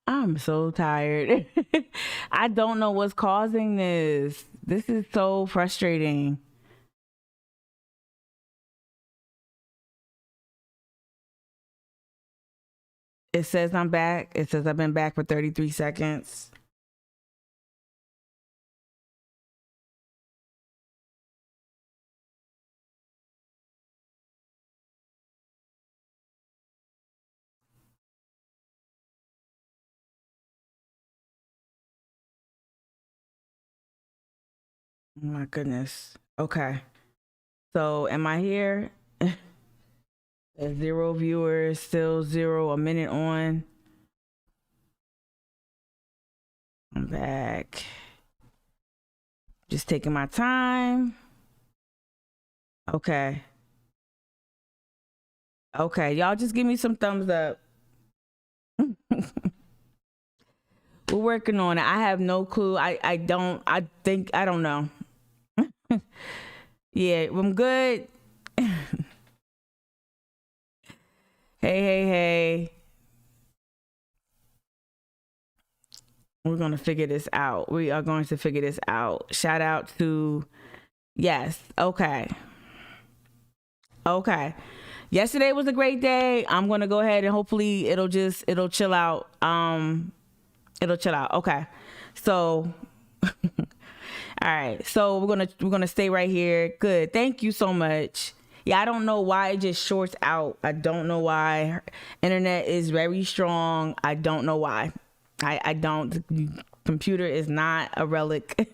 I'm so tired. I don't know what's causing this. This is so frustrating. It says I'm back. It says I've been back for 33 seconds. Oh my goodness. Okay. So am I here? There's 0 viewers, still 0, a minute on. I'm back. Just taking my time. Okay. Okay. Y'all just give me some thumbs up. We're working on it. I have no clue. I don't know. Yeah, I'm good. Hey. We're going to figure this out. We are going to figure this out. Shout out to, yes. Okay. Yesterday was a great day. I'm going to go ahead and hopefully it'll chill out. It'll chill out. Okay. So, all right. So we're going to stay right here. Good. Thank you so much. Yeah, I don't know why it just shorts out. I don't know why. Her internet is very strong. I don't know why. I don't. The computer is not a relic.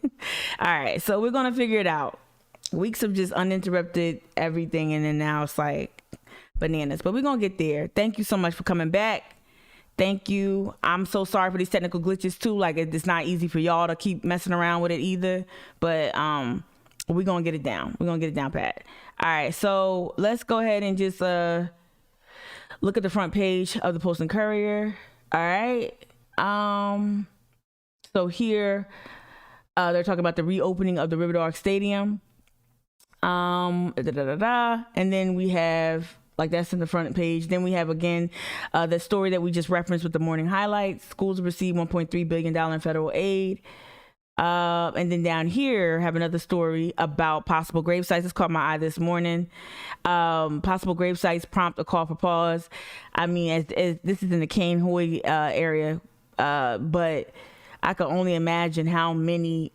All right, so we're gonna figure it out. Weeks of just uninterrupted everything, and then now it's like bananas. But we're gonna get there. Thank you so much for coming back. Thank you. I'm so sorry for these technical glitches too. Like it's not easy for y'all to keep messing around with it either. But we're gonna get it down. We're gonna get it down pat. All right, so let's go ahead and just look at the front page of the Post and Courier. All right. So here, they're talking about the reopening of the River Dog Stadium. And then we have, like, that's in the front page. Then we have again the story that we just referenced with the morning highlights. Schools receive $1.3 billion in federal aid. And then down here, have another story about possible grave sites. This caught my eye this morning. Possible grave sites prompt a call for pause. I mean, as this is in the Kane Hoy area, but I can only imagine how many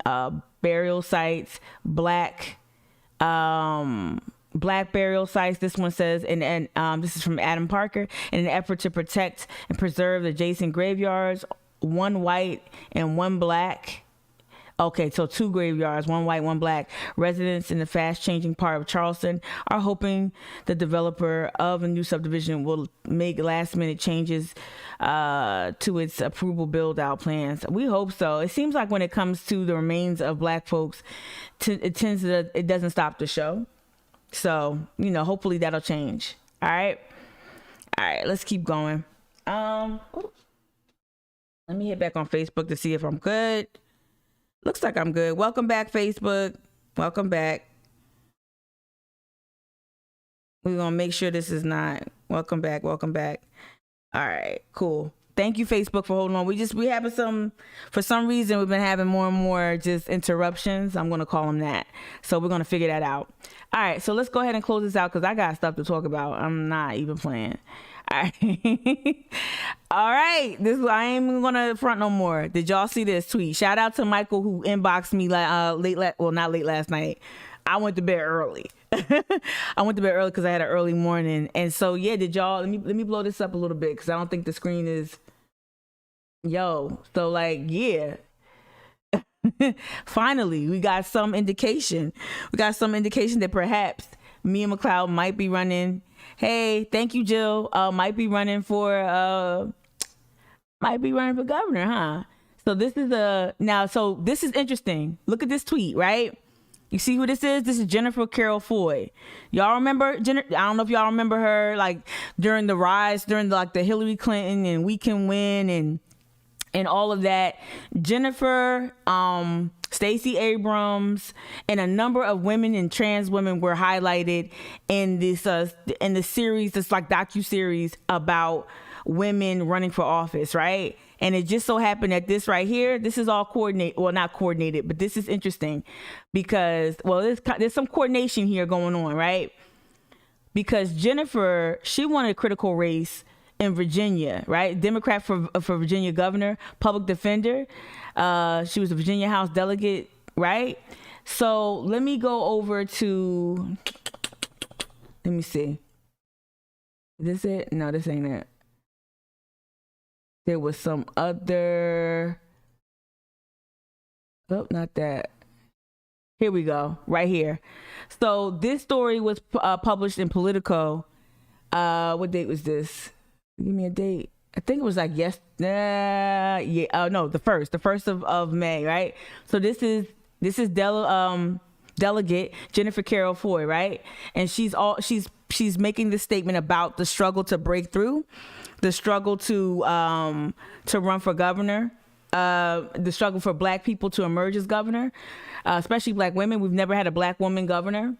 burial sites, black burial sites. This one says, and this is from Adam Parker, in an effort to protect and preserve the adjacent graveyards, one white and one black. Okay, so 2 graveyards, one white, one black. Residents in the fast-changing part of Charleston are hoping the developer of a new subdivision will make last-minute changes to its approval build-out plans. We hope so. It seems like when it comes to the remains of black folks, it doesn't stop the show. So, hopefully that'll change. All right, let's keep going. Let me hit back on Facebook to see if I'm good. Looks like I'm good. Welcome back, Facebook. Welcome back. We're going to make sure this is not. Welcome back. All right, cool. Thank you, Facebook, for holding on. We having for some reason, we've been having more and more just interruptions. I'm going to call them that. So we're going to figure that out. All right, so let's go ahead and close this out because I got stuff to talk about. I'm not even playing. All right. All right. I ain't even gonna front no more. Did y'all see this tweet? Shout out to Michael who inboxed me not late last night. I went to bed early. I went to bed early because I had an early morning. And so yeah, did y'all let me blow this up a little bit because I don't think the screen is so like yeah. Finally, we got some indication. That perhaps me and Mcleod might be running. Hey, thank you, Jill. Might be running for governor, huh? So this is interesting. Look at this tweet, right? You see who this is? This is Jennifer Carroll Foy. Y'all remember Jennifer? I don't know if y'all remember her, like during the rise, during the Hillary Clinton and We Can Win and all of that. Jennifer, Stacey Abrams, and a number of women and trans women were highlighted in this in the series, this like docu-series about women running for office, right? And it just so happened that this right here, this is all coordinated. Well, not coordinated, but this is interesting because, well, there's some coordination here going on, right? Because Jennifer, she won a critical race in Virginia, right? Democrat for Virginia governor, public defender. She was a Virginia House delegate, right? So let me go over to, let me see. Is this it? No, this ain't it. There was some other, oh, not that. Here we go, right here. So this story was published in Politico. What date was this? Give me a date. I think it was like the 1st of May, right? So this is delegate Jennifer Carroll Foy, right? And she's making this statement about the struggle to break through, the struggle to run for governor, the struggle for Black people to emerge as governor, especially Black women. We've never had a Black woman governor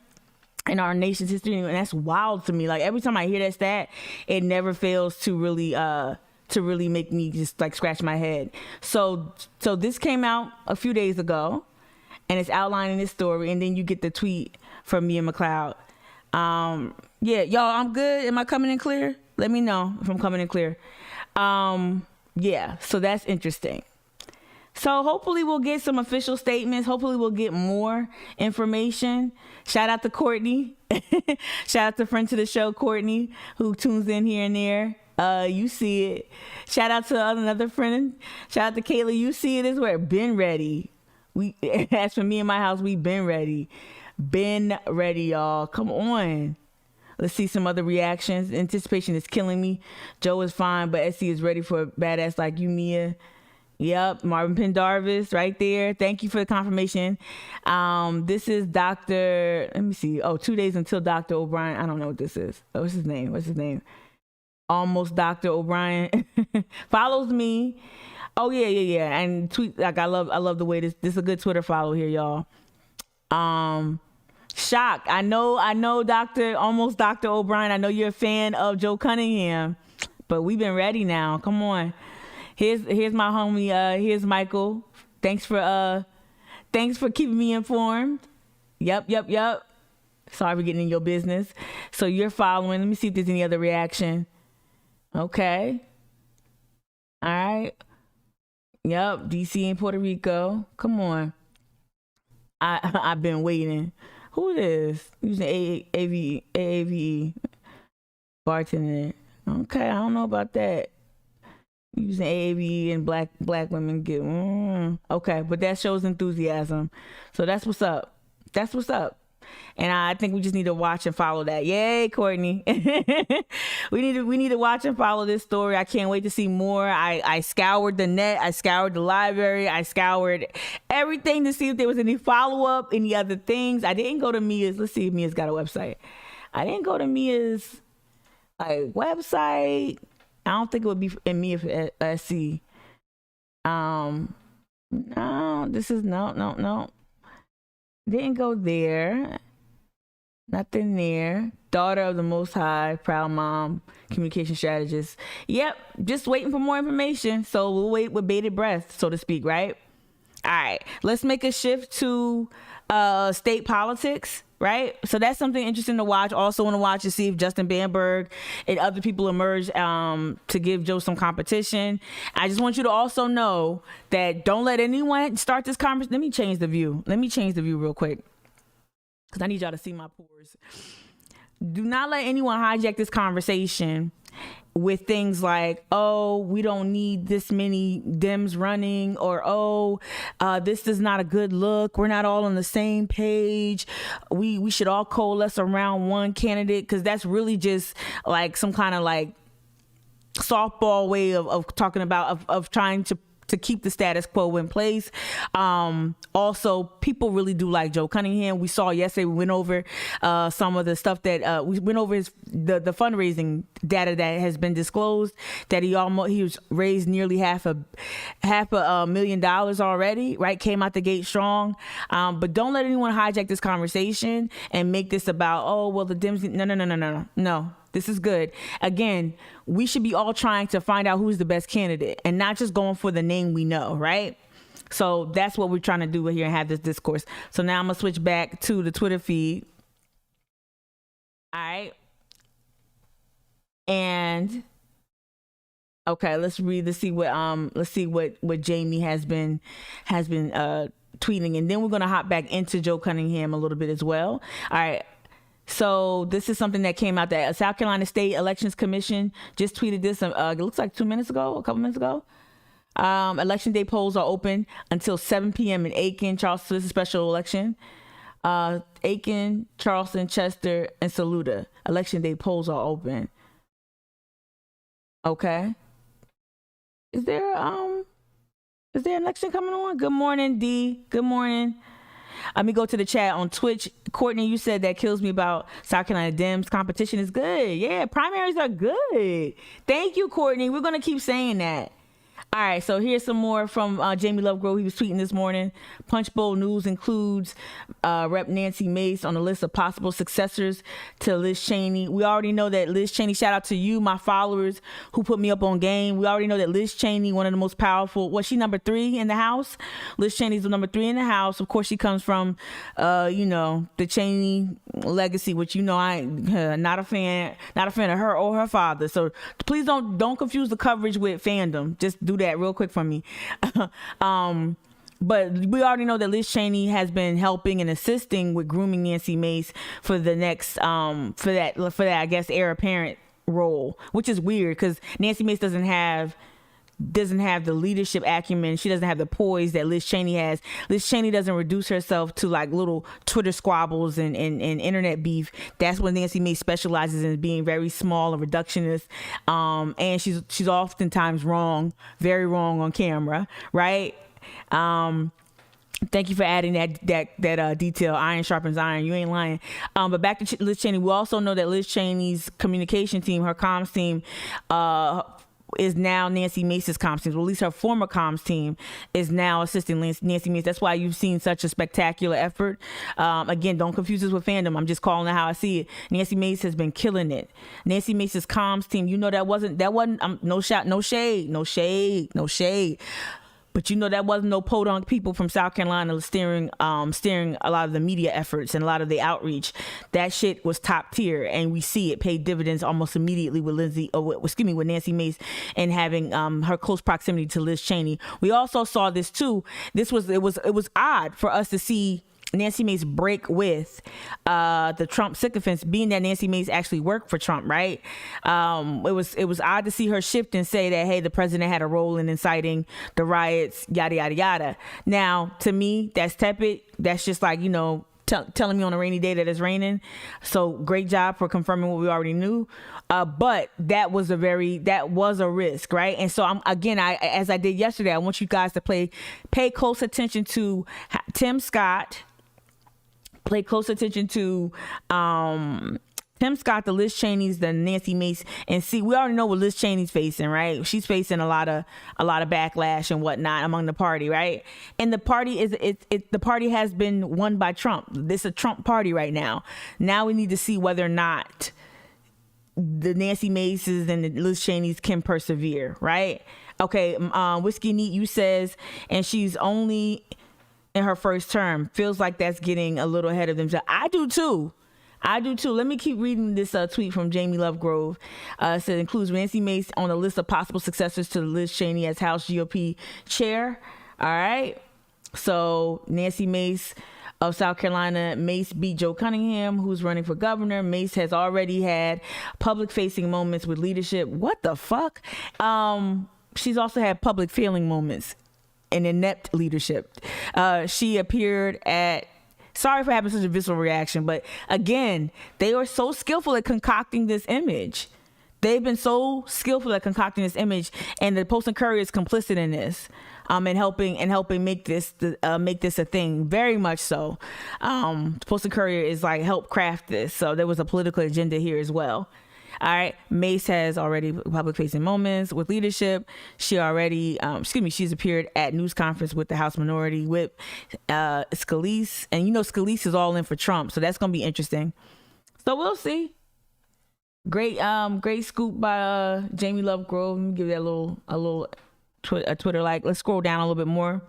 in our nation's history, and that's wild to me. Like every time I hear that stat, it never fails to really make me just like scratch my head. So this came out a few days ago, and it's outlining this story, and then you get the tweet from me and Mcleod. Yeah, y'all, I'm good. Am I coming in clear? Let me know if I'm coming in clear. Yeah, so that's interesting. So hopefully we'll get some official statements. Hopefully we'll get more information. Shout out to Courtney. Shout out to friend to the show, Courtney, who tunes in here and there. You see it. Shout out to another friend. Shout out to Kayla. You see it as well. Been ready. As for me and my house, we been ready. Been ready, y'all. Come on. Let's see some other reactions. Anticipation is killing me. Joe is fine, but Essie is ready for a badass like you, Mia. Yep, Marvin Pendarvis right there. Thank you for the confirmation. This is Dr. Let me see. Oh, 2 days until Dr. O'Brien. I don't know what this is. Oh, what's his name? Almost Dr. O'Brien follows me. Oh yeah. And tweet like I love the way this is a good Twitter follow here, y'all. Shock. I know Dr. O'Brien. I know you're a fan of Joe Cunningham, but we've been ready now. Come on. Here's my homie. Here's Michael. Thanks for keeping me informed. Yep. Sorry for getting in your business. So you're following. Let me see if there's any other reaction. Okay. All right. Yep. DC and Puerto Rico. Come on. I've been waiting. Who it is? Using AAVE bartender. Okay, I don't know about that. Using AAVE and black women get okay, but that shows enthusiasm. So that's what's up. And I think we just need to watch and follow that. Yay, Courtney. we need to watch and follow this story. I can't wait to see more. I scoured the net, I scoured the library, I scoured everything to see if there was any follow-up, any other things. I didn't go to Mia's. Let's see if Mia's got a website. I didn't go to Mia's website. I don't think it would be in Mia for SC. No, this is no. Didn't go there. Nothing there. Daughter of the Most High, proud mom, communication strategist. Yep, just waiting for more information. So we'll wait with bated breath, so to speak, right? All right, let's make a shift to state politics, right? So that's something interesting to watch. Also want to watch and see if Justin Bamberg and other people emerge to give Joe some competition. I just want you to also know that don't let anyone start this conversation. Let me change the view real quick, because I need y'all to see my pores. Do not let anyone hijack this conversation with things like, oh, we don't need this many Dems running, or oh, this is not a good look. We're not all on the same page. We should all coalesce around one candidate, because that's really just like some kind of like softball way of talking about of trying to keep the status quo in place. Also, people really do like Joe Cunningham. We saw yesterday, we went over some of the stuff that we went over the fundraising data that has been disclosed, that he was raised nearly half a $1 million already, right? Came out the gate strong. But don't let anyone hijack this conversation and make this about, oh, well, the Dems. No. This is good. Again, we should be all trying to find out who's the best candidate and not just going for the name we know, right? So that's what we're trying to do here and have this discourse. So now I'm going to switch back to the Twitter feed. All right. And okay, let's see what Jamie has been tweeting, and then we're going to hop back into Joe Cunningham a little bit as well. All right. So this is something that came out that South Carolina State Elections Commission just tweeted this. It looks like a couple minutes ago. Election day polls are open until 7 p.m. in Aiken, Charleston. This is a special election. Aiken, Charleston, Chester, and Saluda. Election day polls are open. Okay. Is there an election coming on? Good morning, D. Good morning. Let me go to the chat on Twitch. Courtney, you said that kills me about South Carolina Dems. Competition is good. Yeah, primaries are good. Thank you, Courtney. We're going to keep saying that. All right, so here's some more from Jamie Lovegrove. He was tweeting this morning. Punch Bowl News includes Rep. Nancy Mace on the list of possible successors to Liz Cheney. We already know that Liz Cheney, shout out to you, my followers who put me up on game. We already know that Liz Cheney, one of the most powerful, she number 3 in the House? Liz Cheney's the number 3 in the House. Of course, she comes from, the Cheney legacy, which, I'm not a fan of her or her father. So please don't confuse the coverage with fandom. Just do that real quick for me. But we already know that Liz Cheney has been helping and assisting with grooming Nancy Mace for the next for that I guess heir apparent role, which is weird because Nancy Mace doesn't have the leadership acumen. She doesn't have the poise that Liz Cheney has. Liz Cheney doesn't reduce herself to like little Twitter squabbles and internet beef. That's what Nancy Mace specializes in, being very small and reductionist. And she's oftentimes wrong, very wrong on camera, right? Thank you for adding that detail. Iron sharpens iron. You ain't lying. But back to Liz Cheney. We also know that Liz Cheney's communication team, her comms team, is now Nancy Mace's comms team. Well, at least her former comms team is now assisting Nancy Mace. That's why you've seen such a spectacular effort. Again, don't confuse this with fandom. I'm just calling it how I see it. Nancy Mace has been killing it. Nancy Mace's comms team, that wasn't no shade. But that wasn't no podunk people from South Carolina steering a lot of the media efforts and a lot of the outreach. That shit was top tier, and we see it paid dividends almost immediately with with Nancy Mace and having her close proximity to Liz Cheney. We also saw this too. It was odd for us to see Nancy Mace break with the Trump sycophants, being that Nancy Mace actually worked for Trump, right? It was odd to see her shift and say that, hey, the president had a role in inciting the riots, yada, yada, yada. Now, to me, that's tepid. That's just like, telling me on a rainy day that it's raining. So great job for confirming what we already knew. But that was a risk, right? And so as I did yesterday, I want you guys to pay close attention to Tim Scott. Pay close attention to Tim Scott, the Liz Cheney's, the Nancy Mace, and see, we already know what Liz Cheney's facing, right? She's facing a lot of backlash and whatnot among the party, right? And the party the party has been won by Trump. This is a Trump party right now. Now we need to see whether or not the Nancy Maces and the Liz Cheney's can persevere, right? Okay, Whiskey Neat, you says, and she's only in her first term. Feels like that's getting a little ahead of themselves. I do too. Let me keep reading this tweet from Jamie Lovegrove. It says, includes Nancy Mace on the list of possible successors to Liz Cheney as House GOP chair. All right. So Nancy Mace of South Carolina, Mace beat Joe Cunningham, who's running for governor. Mace has already had public-facing moments with leadership. What the fuck? She's also had public failing moments and inept leadership. She appeared at, sorry for having such a visceral reaction, but again, they were so skillful at concocting this image. They've been so skillful at concocting this image, and the Post and Courier is complicit in this, and helping make this a thing. Very much so. The Post and Courier is like help craft this, so there was a political agenda here as well. All right. Mace has already public facing moments with leadership. She already, she's appeared at news conference with the House Minority Whip, Scalise. And Scalise is all in for Trump. So that's going to be interesting. So we'll see. Great scoop by Jamie Lovegrove. Let me give that a Twitter like. Let's scroll down a little bit more,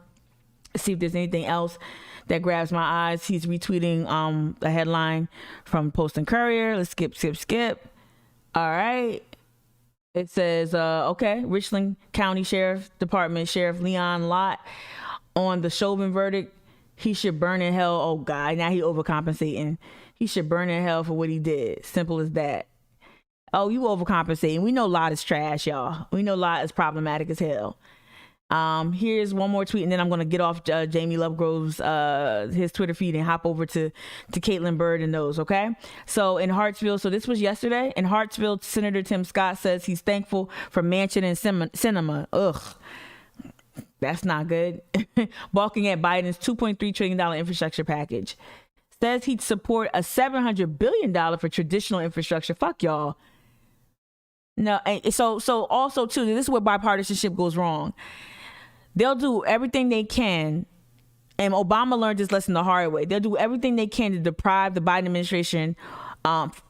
see if there's anything else that grabs my eyes. He's retweeting a headline from Post and Courier. Let's skip. All right. It says, okay, Richland County Sheriff Department Sheriff Leon Lott on the Chauvin verdict. He should burn in hell. Oh, God, now he overcompensating. He should burn in hell for what he did. Simple as that. Oh, you overcompensating. We know Lott is trash, y'all. We know Lott is problematic as hell. Here's one more tweet, and then I'm going to get off Jamie Lovegrove's his Twitter feed and hop over to Caitlin Bird and those, okay? So in Hartsville, so this was yesterday. In Hartsville, Senator Tim Scott says he's thankful for Manchin and cinema. Ugh. That's not good. Balking at Biden's $2.3 trillion infrastructure package. Says he'd support a $700 billion for traditional infrastructure. Fuck y'all. No, so also too, this is where bipartisanship goes wrong. They'll do everything they can, and Obama learned this lesson the hard way. They'll do everything they can to deprive the Biden administration,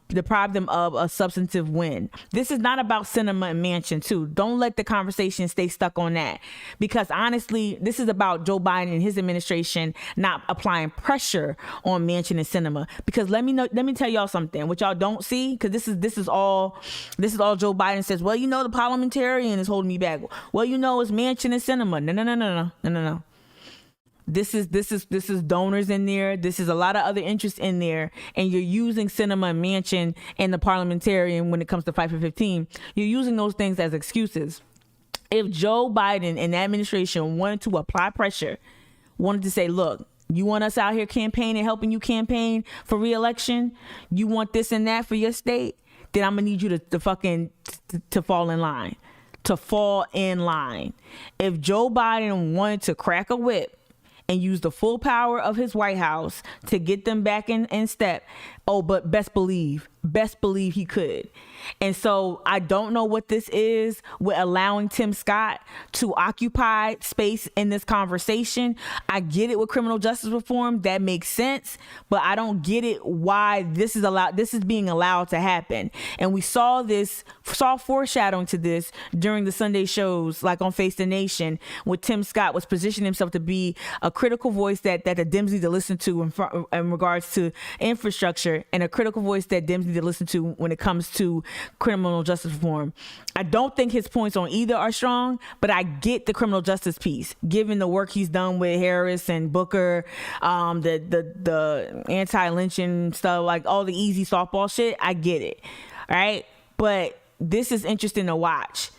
deprive them of a substantive win. This is not about cinema and Manchin too. Don't let the conversation stay stuck on that, because honestly, this is about Joe Biden and his administration not applying pressure on Manchin and cinema. Because let me tell y'all something, what y'all don't see, because this is all Joe Biden says. Well, you know, the parliamentarian is holding me back. Well, you know, it's Manchin and cinema. No. This is donors in there. This is a lot of other interests in there, and you're using cinema and Manchin and the parliamentarian when it comes to Fight for 15. You're using those things as excuses. If Joe Biden and the administration wanted to apply pressure, wanted to say, look, you want us out here campaigning, helping you campaign for re-election, you want this and that for your state, then I'm gonna need you to fall in line. To fall in line. If Joe Biden wanted to crack a whip and use the full power of his White House to get them back in step, but best believe he could. And so I don't know what this is with allowing Tim Scott to occupy space in this conversation. I get it with criminal justice reform. That makes sense. But I don't get it why this is being allowed to happen. And we saw foreshadowing to this during the Sunday shows, like on Face the Nation, where Tim Scott was positioning himself to be a critical voice that the Dems need to listen to in regards to infrastructure, and a critical voice that Dems need to listen to when it comes to criminal justice reform. I don't think his points on either are strong, but I get the criminal justice piece, given the work he's done with Harris and Booker, the anti-lynching stuff, like all the easy softball shit. I get it. All right. But this is interesting to watch.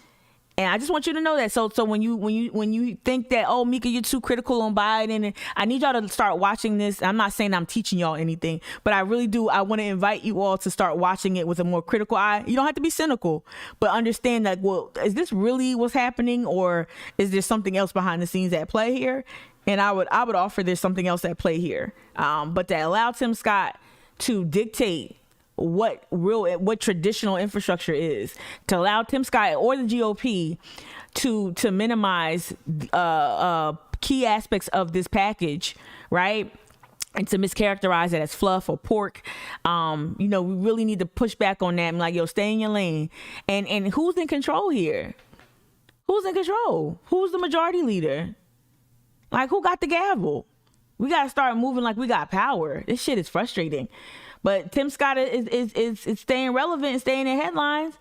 And I just want you to know that. So when you think that, oh, Mika, you're too critical on Biden, and I need y'all to start watching this. I'm not saying I'm teaching y'all anything, but I really do. I want to invite you all to start watching it with a more critical eye. You don't have to be cynical, but understand that, well, is this really what's happening, or is there something else behind the scenes at play here? And I would offer there's something else at play here. But to allow Tim Scott to dictate what traditional infrastructure is, to allow Tim Scott or the GOP to minimize key aspects of this package, right? And to mischaracterize it as fluff or pork. We really need to push back on that and like, yo, stay in your lane. And who's in control here? Who's in control? Who's the majority leader? Like, who got the gavel? We got to start moving like we got power. This shit is frustrating. But Tim Scott is staying relevant and staying in headlines,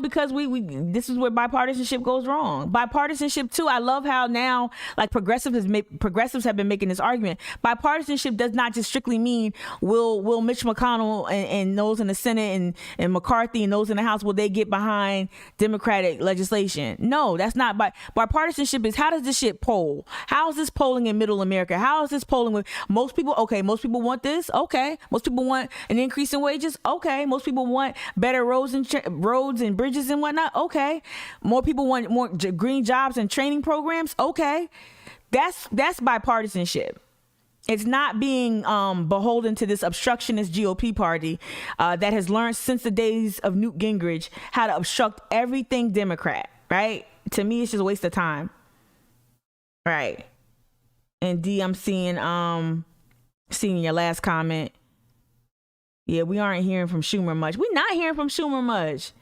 because we this is where bipartisanship goes wrong. Bipartisanship too. I love how now, like, progressives have been making this argument. Bipartisanship does not just strictly mean will Mitch McConnell and those in the Senate and McCarthy and those in the House, will they get behind Democratic legislation? No, that's not. Bipartisanship is, how does this shit poll? How is this polling in Middle America? How is this polling with most people? Okay, most people want this. Okay, most people want an increase in wages. Okay, most people want better roads and bridges and whatnot. Okay, more people want more green jobs and training programs. Okay, that's bipartisanship. It's not being beholden to this obstructionist GOP party that has learned since the days of Newt Gingrich how to obstruct everything Democrat. Right? To me, it's just a waste of time. Right. And D, I'm seeing your last comment. Yeah, we aren't hearing from Schumer much. We're not hearing from Schumer much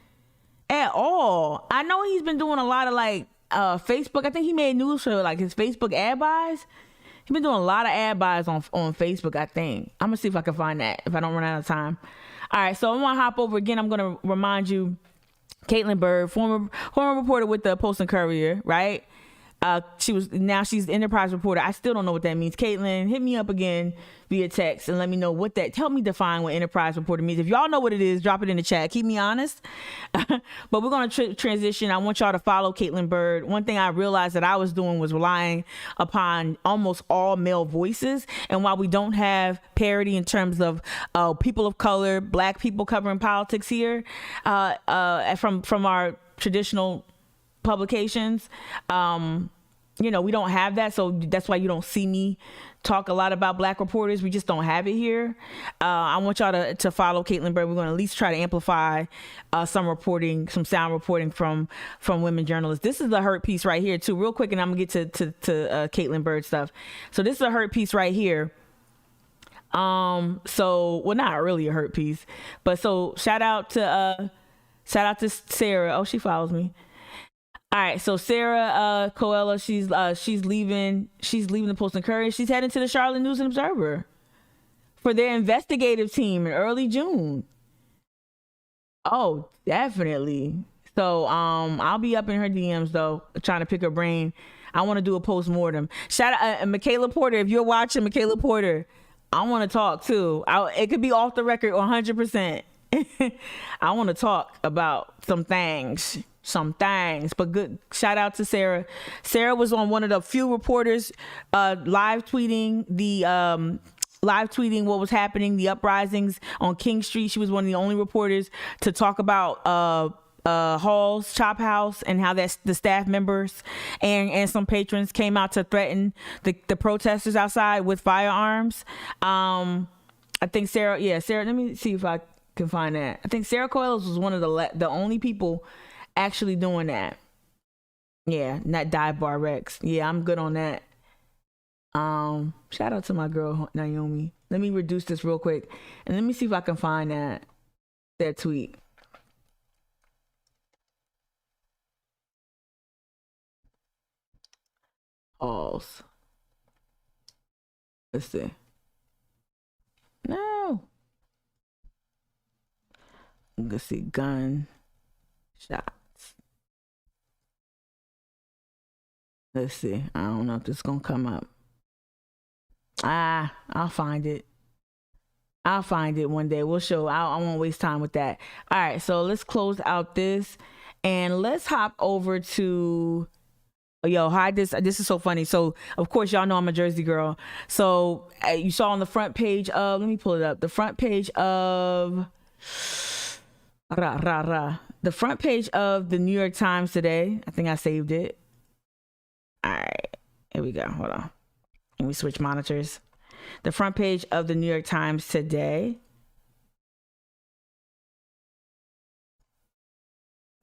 at all. I know he's been doing a lot of like Facebook. I think he made news for like his Facebook ad buys. He's been doing a lot of ad buys on Facebook, I think. I'm going to see if I can find that if I don't run out of time. All right, so I'm going to hop over again. I'm going to remind you, Caitlin Bird, former reporter with the Post and Courier, right? She's Enterprise reporter. I still don't know what that means. Caitlin, hit me up again via text and let me know what that. Help me define what Enterprise reporter means. If y'all know what it is, drop it in the chat. Keep me honest. But we're going to transition. I want y'all to follow Caitlin Bird. One thing I realized that I was doing was relying upon almost all male voices. And while we don't have parity in terms of people of color, black people covering politics here, from our traditional publications, we don't have that, so that's why you don't see me talk a lot about black reporters. We just don't have it here. I want y'all to follow Caitlin Bird. We're going to at least try to amplify some sound reporting from women journalists. This is a hurt piece right here too, real quick, and I'm gonna get to Caitlin Bird stuff. So this is a hurt piece right here. Not really a hurt piece, but so shout out to Sarah. Oh, she follows me. All right, so Sarah Coelho, she's leaving the Post and Courier. She's heading to the Charlotte News and Observer for their investigative team in early June. Oh, definitely. So I'll be up in her DMs though, trying to pick her brain. I want to do a post-mortem. Shout out Michaela Porter. If you're watching, Michaela Porter, I want to talk too. It could be off the record 100%. I want to talk about some things, but good. Shout out to Sarah. Sarah was on one of the few reporters live tweeting what was happening, the uprisings on King Street. She was one of the only reporters to talk about Hall's Chop House and how that's the staff members and some patrons came out to threaten the protesters outside with firearms. I think Sarah, let me see if I can find that. I think Sarah Coelho was one of the only people actually doing that. Yeah, not Dive Bar Rex. Yeah, I'm good on that. Shout out to my girl Naomi. Let me reduce this real quick and let me see if I can find that tweet. Pause. Let's see. No. Let's see. Gun shots. Let's see. I don't know if this is gonna come up. I'll find it. I'll find it one day. We'll show. I won't waste time with that. All right. So let's close out this and let's hop over to. Yo, hi, this is so funny. So, of course, y'all know I'm a Jersey girl. So, you saw on the front page of, let me pull it up. The front page of, the front page of the New York Times today. I think I saved it. All right, here we go. Hold on. Let me switch monitors. The front page of the New York Times today.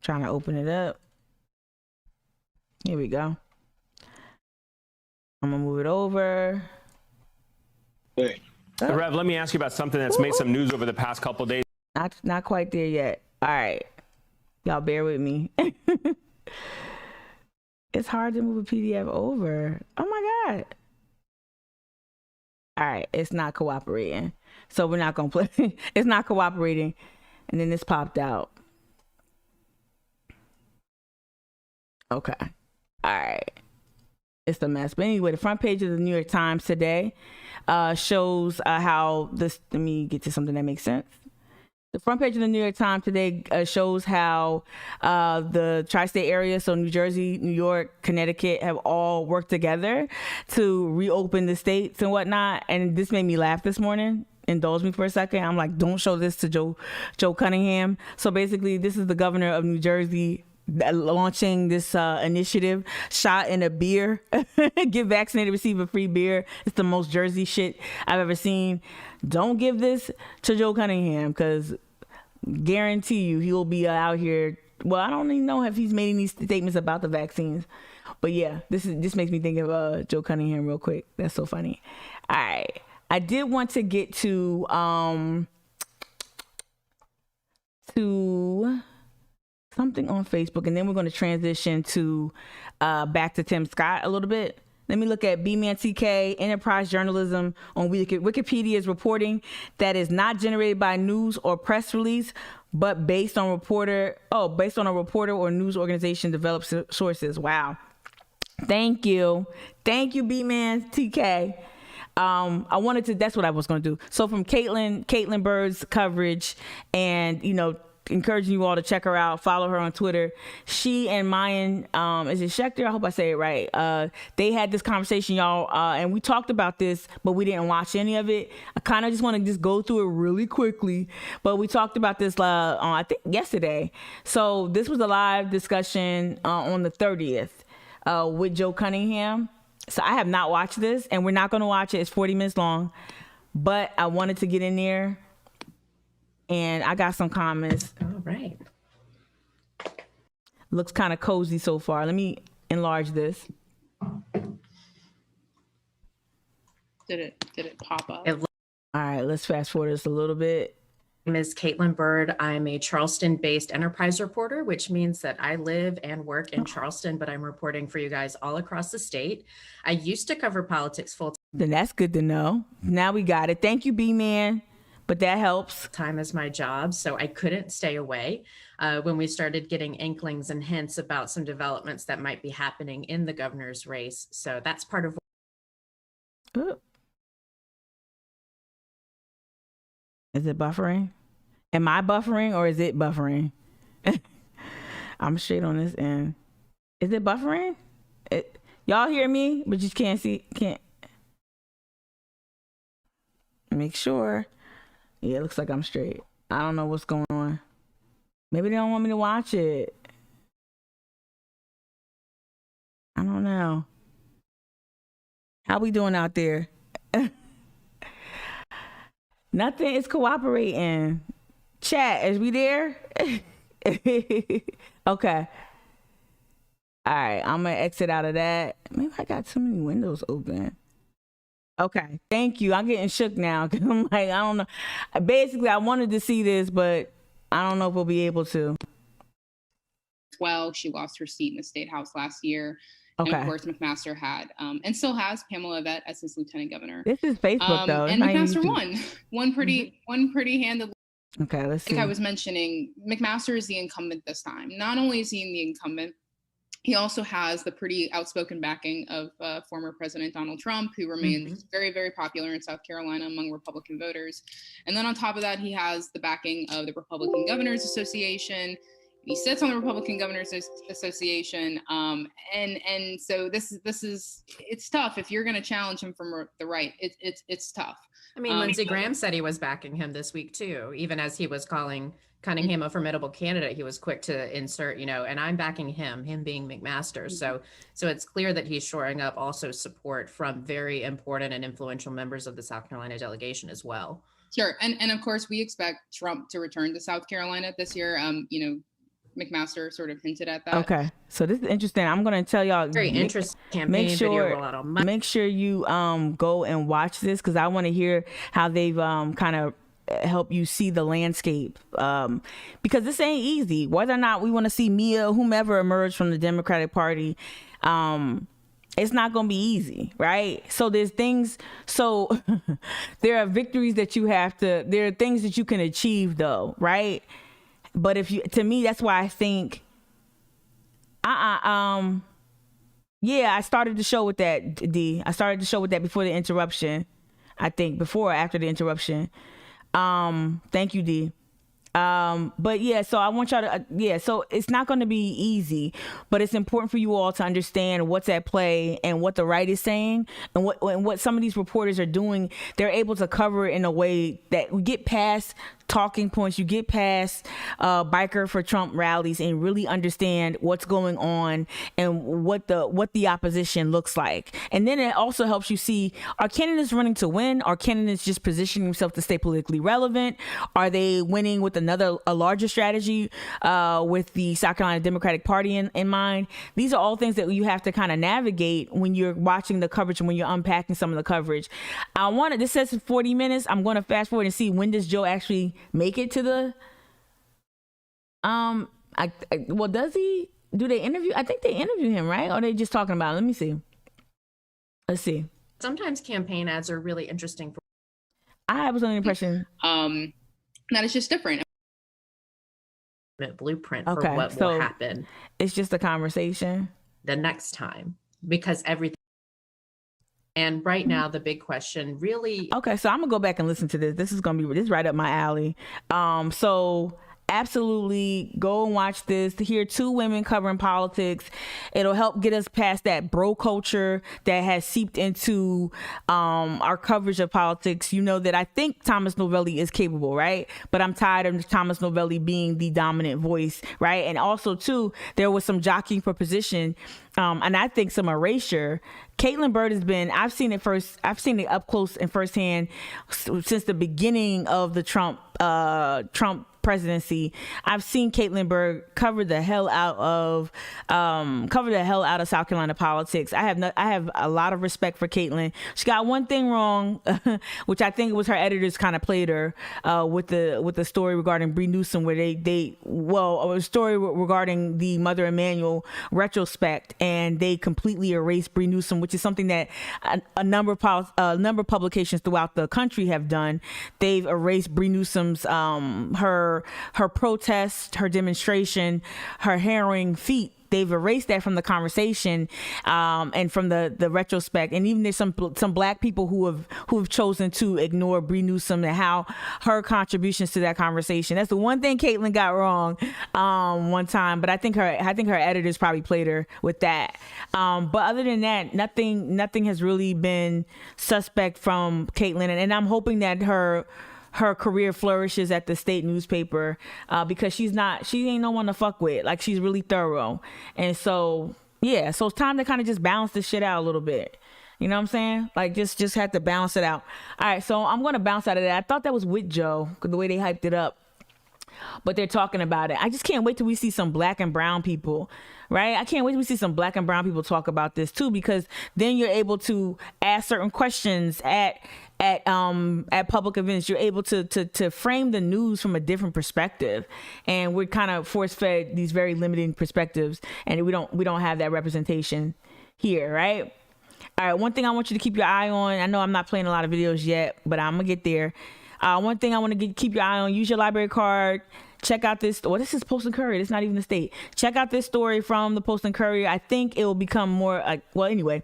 Trying to open it up. Here we go. I'm gonna move it over. Hey. Rev, let me ask you about something that's made some news over the past couple of days. Not quite there yet. All right, y'all bear with me. It's hard to move a PDF over. Oh my God. All right, it's not cooperating. So we're not gonna play. It's not cooperating. And then this popped out. Okay. All right. It's a mess. But anyway, the front page of the New York Times today shows how this, let me get to something that makes sense. The front page of the New York Times today shows how the tri-state area, so New Jersey, New York, Connecticut, have all worked together to reopen the states and whatnot. And this made me laugh this morning. Indulge me for a second. I'm like, don't show this to Joe Cunningham. So basically, this is the governor of New Jersey launching this initiative, shot in a beer. Get vaccinated, receive a free beer. It's the most Jersey shit I've ever seen. Don't give this to Joe Cunningham, because guarantee you he'll be out here. Well, I don't even know if he's made any statements about the vaccines, but yeah, this makes me think of Joe Cunningham real quick. That's so funny. All right, I did want to get to to something on Facebook, and then we're going to transition to back to Tim Scott a little bit. Let me look at B-Man TK. Enterprise journalism on Wikipedia's reporting that is not generated by news or press release, but based on a reporter or news organization developed sources. Wow. Thank you, B-Man TK. That's what I was going to do. So from Caitlin Bird's coverage, and, encouraging you all to check her out, follow her on Twitter. She and Mayan, is it Schechter? I hope I say it right. They had this conversation, y'all, and we talked about this, but we didn't watch any of it. I kind of just want to just go through it really quickly, but we talked about this, I think yesterday. So this was a live discussion on the 30th with Joe Cunningham. So I have not watched this, and we're not going to watch it. It's 40 minutes long, but I wanted to get in there. And I got some comments. All right. Looks kind of cozy so far. Let me enlarge this. Did it pop up? All right, let's fast forward this a little bit. My name is Caitlin Bird. I'm a Charleston-based enterprise reporter, which means that I live and work in Charleston, but I'm reporting for you guys all across the state. I used to cover politics full Then that's good to know. Now we got it. Thank you, B-Man. But that helps. Time as my job, so I couldn't stay away when we started getting inklings and hints about some developments that might be happening in the governor's race. So that's part of. Ooh. Is it buffering? Am I buffering or is it buffering? I'm straight on this end. Is it buffering? Y'all hear me, but you can't see. Can't. Make sure. Yeah, it looks like I'm straight. I don't know what's going on. Maybe they don't want me to watch it. I don't know. How we doing out there? Nothing is cooperating. Chat, is we there? Okay. All right, I'm gonna exit out of that. Maybe I got too many windows open. Okay, thank you. I'm getting shook now because I'm like, I don't know. Basically, I wanted to see this, but I don't know if we'll be able to. Well, she lost her seat in the state house last year. Okay. And of course, McMaster had, and still has, Pamela Yvette as his lieutenant governor. This is Facebook, though. And McMaster won. One pretty handed. Okay, let's see. Like I was mentioning, McMaster is the incumbent this time. Not only is he the incumbent, he also has the pretty outspoken backing of former President Donald Trump, who remains very, very popular in South Carolina among Republican voters. And then on top of that, he has the backing of the Republican Governors Association. He sits on the Republican Governors Association. And so this is it's tough. If you're going to challenge him from the right, it's tough. I mean, Lindsey Graham said he was backing him this week, too, even as he was calling Cunningham a formidable candidate. He was quick to insert, and I'm backing him being McMaster. So it's clear that he's shoring up also support from very important and influential members of the South Carolina delegation as well. Sure. And of course, we expect Trump to return to South Carolina this year. McMaster sort of hinted at that. Okay, so this is interesting. I'm going to tell y'all. Very interesting campaign video rollout on Monday. Make sure you go and watch this because I want to hear how they've kind of help you see the landscape because this ain't easy. Whether or not we want to see Mia, whomever emerge from the Democratic Party, it's not going to be easy, right? So there's things. So there are victories that you have to. There are things that you can achieve, though, right? But to me, that's why I think, yeah, I started the show with that, D. I started the show with that before the interruption. I think before or after the interruption. Thank you, D. But yeah, so I want y'all to, so it's not going to be easy, but it's important for you all to understand what's at play and what the right is saying and what some of these reporters are doing. They're able to cover it in a way that we get past talking points, you get past biker for Trump rallies and really understand what's going on and what the opposition looks like. And then it also helps you see, are candidates running to win? Are candidates just positioning themselves to stay politically relevant? Are they winning with a larger strategy with the South Carolina Democratic Party in mind? These are all things that you have to kind of navigate when you're watching the coverage and when you're unpacking some of the coverage. This says 40 minutes. I'm going to fast forward and see when does Joe actually make it to the Well, does he? Do they interview? I think they interview him, right? Or are they just talking about it? Let me see. Let's see. Sometimes campaign ads are really interesting. I was under the impression that it's just different. Blueprint for what will happen. It's just a conversation the next time, because everything. And right now, the big question really. Okay, so I'm gonna go back and listen to this. This is right up my alley. So absolutely go and watch this to hear two women covering politics. It'll help get us past that bro culture that has seeped into our coverage of politics. You know that I think Thomas Novelli is capable, right? But I'm tired of Thomas Novelli being the dominant voice, right? And also too, there was some jockeying for position, and I think some erasure. Caitlin Bird has been, I've seen it up close and firsthand since the beginning of the Trump presidency. I've seen Caitlin Bird cover the hell out of South Carolina politics. I have a lot of respect for Caitlin. She got one thing wrong, which I think it was her editors kind of played her with the story regarding Bree Newsom, where a story regarding the Mother Emanuel retrospect, and they completely erased Bree Newsom, which is something that a number of publications throughout the country have done. They've erased Bree Newsom's her protest, her demonstration, her harrowing feat. They've erased that from the conversation, and from the retrospect. And even there's some black people who have chosen to ignore Bree Newsom and how her contributions to that conversation. That's the one thing Caitlin got wrong one time. But I think her editors probably played her with that. But other than that, nothing has really been suspect from Caitlin, and I'm hoping that her career flourishes at the state newspaper, because she ain't no one to fuck with. Like, she's really thorough. And so it's time to kind of just balance this shit out a little bit. You know what I'm saying? Like, just had to balance it out. All right, so I'm going to bounce out of that. I thought that was with Joe, the way they hyped it up, but they're talking about it. I just can't wait till we see some black and brown people, right? I can't wait till we see some black and brown people talk about this too, because then you're able to ask certain questions at public events. You're able to frame the news from a different perspective, and we're kind of force fed these very limiting perspectives, and we don't have that representation here, right? All right, one thing I want you to keep your eye on. I know I'm not playing a lot of videos yet, but I'm gonna get there. One thing I want to keep your eye on: use your library card. Check out this. This is Post and Courier. It's not even the state. Check out this story from the Post and Courier. I think it will become more anyway,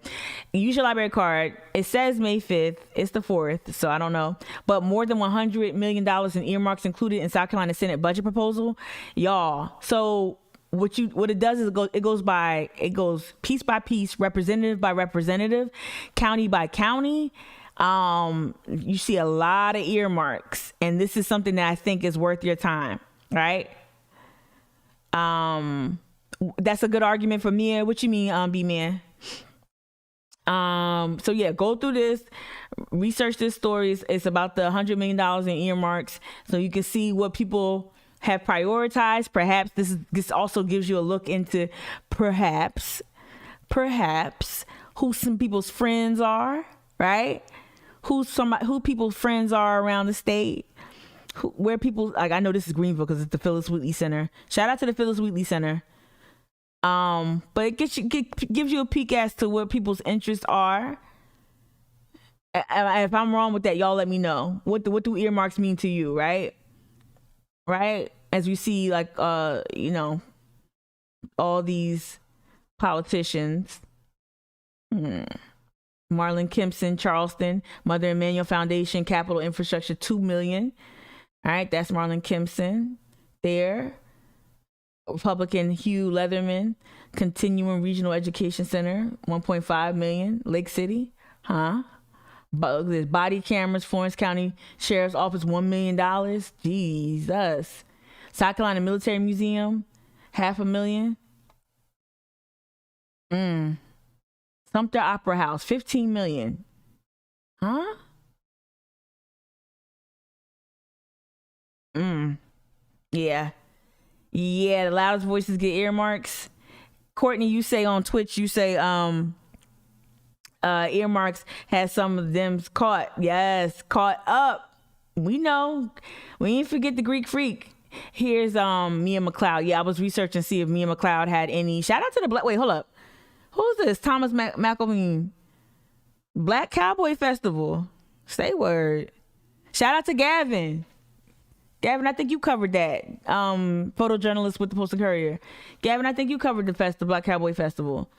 use your library card. It says May 5th. It's the 4th, so I don't know. But more than $100 million in earmarks included in South Carolina Senate budget proposal, y'all. So what it does is it goes piece by piece, representative by representative, county by county. You see a lot of earmarks, and this is something that I think is worth your time. Right. That's a good argument for Mia. What you mean, B-Man? So yeah, go through this, research this story. It's about the $100 million in earmarks, so you can see what people have prioritized. Perhaps this also gives you a look into perhaps who some people's friends are, right? Who people's friends are around the state. Where people, like, I know this is Greenville because it's the Phyllis Wheatley Center. Shout out to the Phyllis Wheatley Center. But it gives you a peek as to where people's interests are. If I'm wrong with that, y'all let me know. What do earmarks mean to you, right? Right? As we see, like, all these politicians. Marlon Kempson, Charleston, Mother Emanuel Foundation, Capital Infrastructure, $2 million. All right, that's Marlon Kempson there. Republican Hugh Leatherman, Continuing Regional Education Center, $1.5 million. Lake City, There's body cameras, Florence County Sheriff's Office, $1 million. Jesus. South Carolina Military Museum, $500,000. Sumter Opera House, $15 million. Yeah. The loudest voices get earmarks. Courtney, you say on Twitch, earmarks has some of them caught. Yes, caught up. We know. We ain't forget the Greek freak. Here's Mia Mcleod. Yeah, I was researching to see if Mia Mcleod had any. Shout out to the black. Wait, hold up. Who's this? Thomas McElveen. Black Cowboy Festival. Say word. Shout out to Gavin. Gavin, I think you covered that. Photojournalist with the Post and Courier. Gavin, I think you covered the Black Cowboy Festival.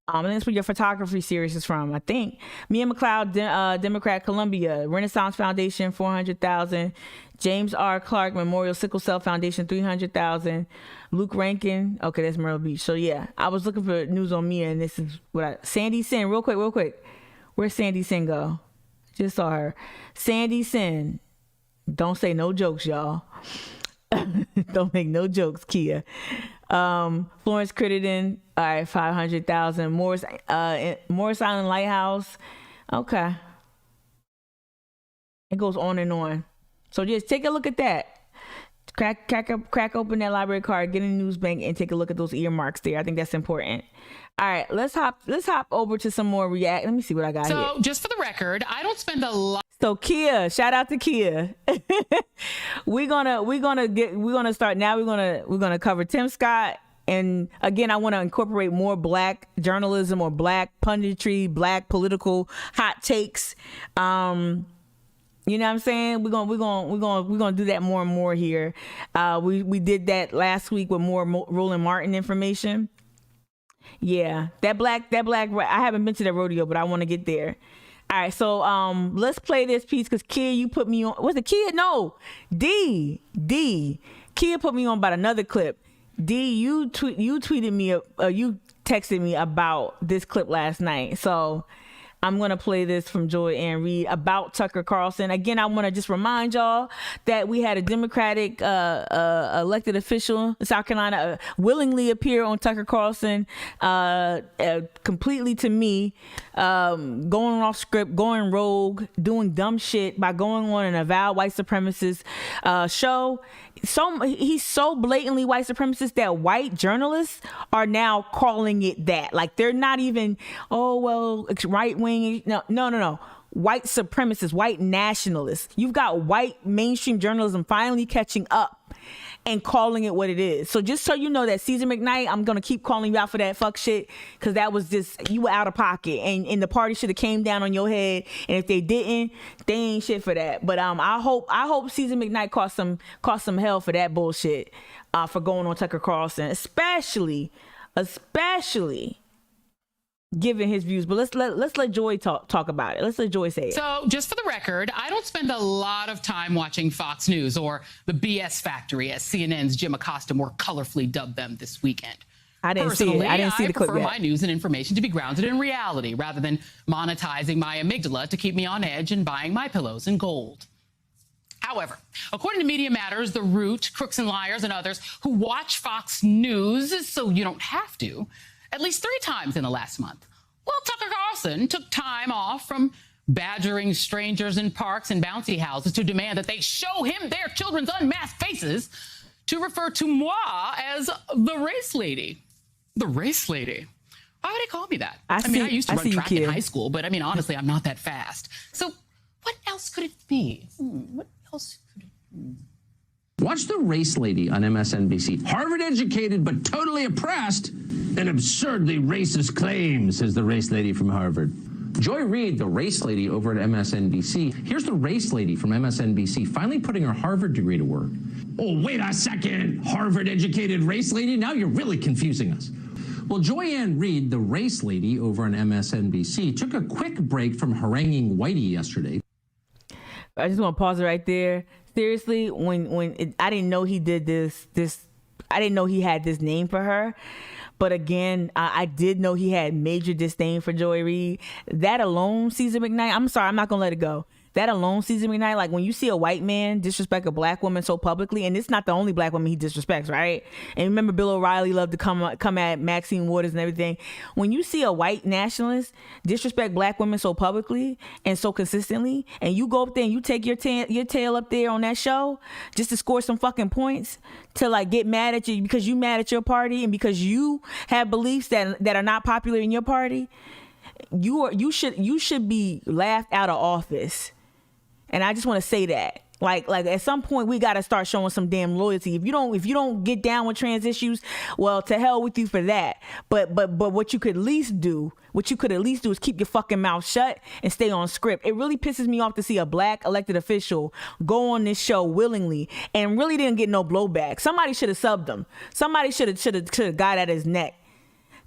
And that's where your photography series is from, I think. Mia Mcleod, Democrat, Columbia. Renaissance Foundation, $400,000. James R. Clark Memorial Sickle Cell Foundation, $300,000. Luke Rankin. Okay, that's Myrtle Beach. So yeah, I was looking for news on Mia, and this is what Sandy Sin. Real quick. Where's Sandy Sin go? Just saw her. Sandy Sin. Don't say no jokes, y'all. Don't make no jokes, Kia. Florence Crittenden, all right, $500,000. Morris Island Lighthouse. Okay. It goes on and on. So just take a look at that. Crack open that library card, get in the news bank, and take a look at those earmarks there. I think that's important. All right, let's hop over to some more react. Let me see what I got here. So just for the record, I don't spend a lot. So Kia, shout out to Kia. we're gonna start now. We're gonna cover Tim Scott, and again, I want to incorporate more black journalism or black punditry, black political hot takes. You know what I'm saying? We're gonna do that more and more here. We did that last week with more Roland Martin information. Yeah, that black. I haven't been to that rodeo, but I want to get there. All right, so let's play this piece because Kia, you put me on. Was it Kia? No, D. Kia put me on about another clip. D, you tweeted me. You texted me about this clip last night. So I'm going to play this from Joy Ann Reid about Tucker Carlson. Again, I want to just remind y'all that we had a Democratic elected official in South Carolina willingly appear on Tucker Carlson, completely to me, going off script, going rogue, doing dumb shit by going on an avowed white supremacist show. He's so blatantly white supremacist that white journalists are now calling it that. Like, they're not even, oh, well, it's right wing. No. White supremacists, white nationalists. You've got white mainstream journalism finally catching up and calling it what it is. So just so you know that Caesar McKnight, I'm going to keep calling you out for that fuck shit, because that was just, you were out of pocket, and the party should have came down on your head, and if they didn't, they ain't shit for that. But I hope Caesar McKnight caught some hell for that bullshit, for going on Tucker Carlson, especially given his views. But let's let Joy talk about it. Let's let Joy say it. So just for the record, I don't spend a lot of time watching Fox News or the BS Factory, as CNN's Jim Acosta more colorfully dubbed them this weekend. I didn't see it. I didn't see the clip yet. I prefer my news and information to be grounded in reality rather than monetizing my amygdala to keep me on edge and buying my pillows in gold. However, according to Media Matters, The Root, Crooks and Liars, and others who watch Fox News so you don't have to, at least 3 times in the last month. Well, Tucker Carlson took time off from badgering strangers in parks and bouncy houses to demand that they show him their children's unmasked faces, to refer to moi as the race lady. The race lady. Why would he call me that? I used to run track in high school, but honestly, I'm not that fast. So what else could it be? What else could it be? Watch The Race Lady on MSNBC. Harvard-educated but totally oppressed, and absurdly racist claims, says the race lady from Harvard. Joy Reid, the race lady over at MSNBC. Here's the race lady from MSNBC finally putting her Harvard degree to work. Oh, wait a second, Harvard-educated race lady? Now you're really confusing us. Well, Joy Ann Reid, the race lady over on MSNBC, took a quick break from haranguing Whitey yesterday. I just want to pause it right there. Seriously, I didn't know he did this, I didn't know he had this name for her. But again, I did know he had major disdain for Joy Reid. That alone, Caesar McKnight, I'm sorry, I'm not going to let it go. That alone, Caesar McKnight, like when you see a white man disrespect a black woman so publicly, and it's not the only black woman he disrespects, right? And remember, Bill O'Reilly loved to come at Maxine Waters and everything. When you see a white nationalist disrespect black women so publicly and so consistently, and you go up there and you take your tail up there on that show just to score some fucking points, to like get mad at you because you mad at your party and because you have beliefs that are not popular in your party, you should be laughed out of office. And I just want to say that. Like at some point we got to start showing some damn loyalty. If you don't get down with trans issues, well, to hell with you for that. But what you could at least do is keep your fucking mouth shut and stay on script. It really pisses me off to see a black elected official go on this show willingly and really didn't get no blowback. Somebody should have subbed him. Somebody should have got at his neck.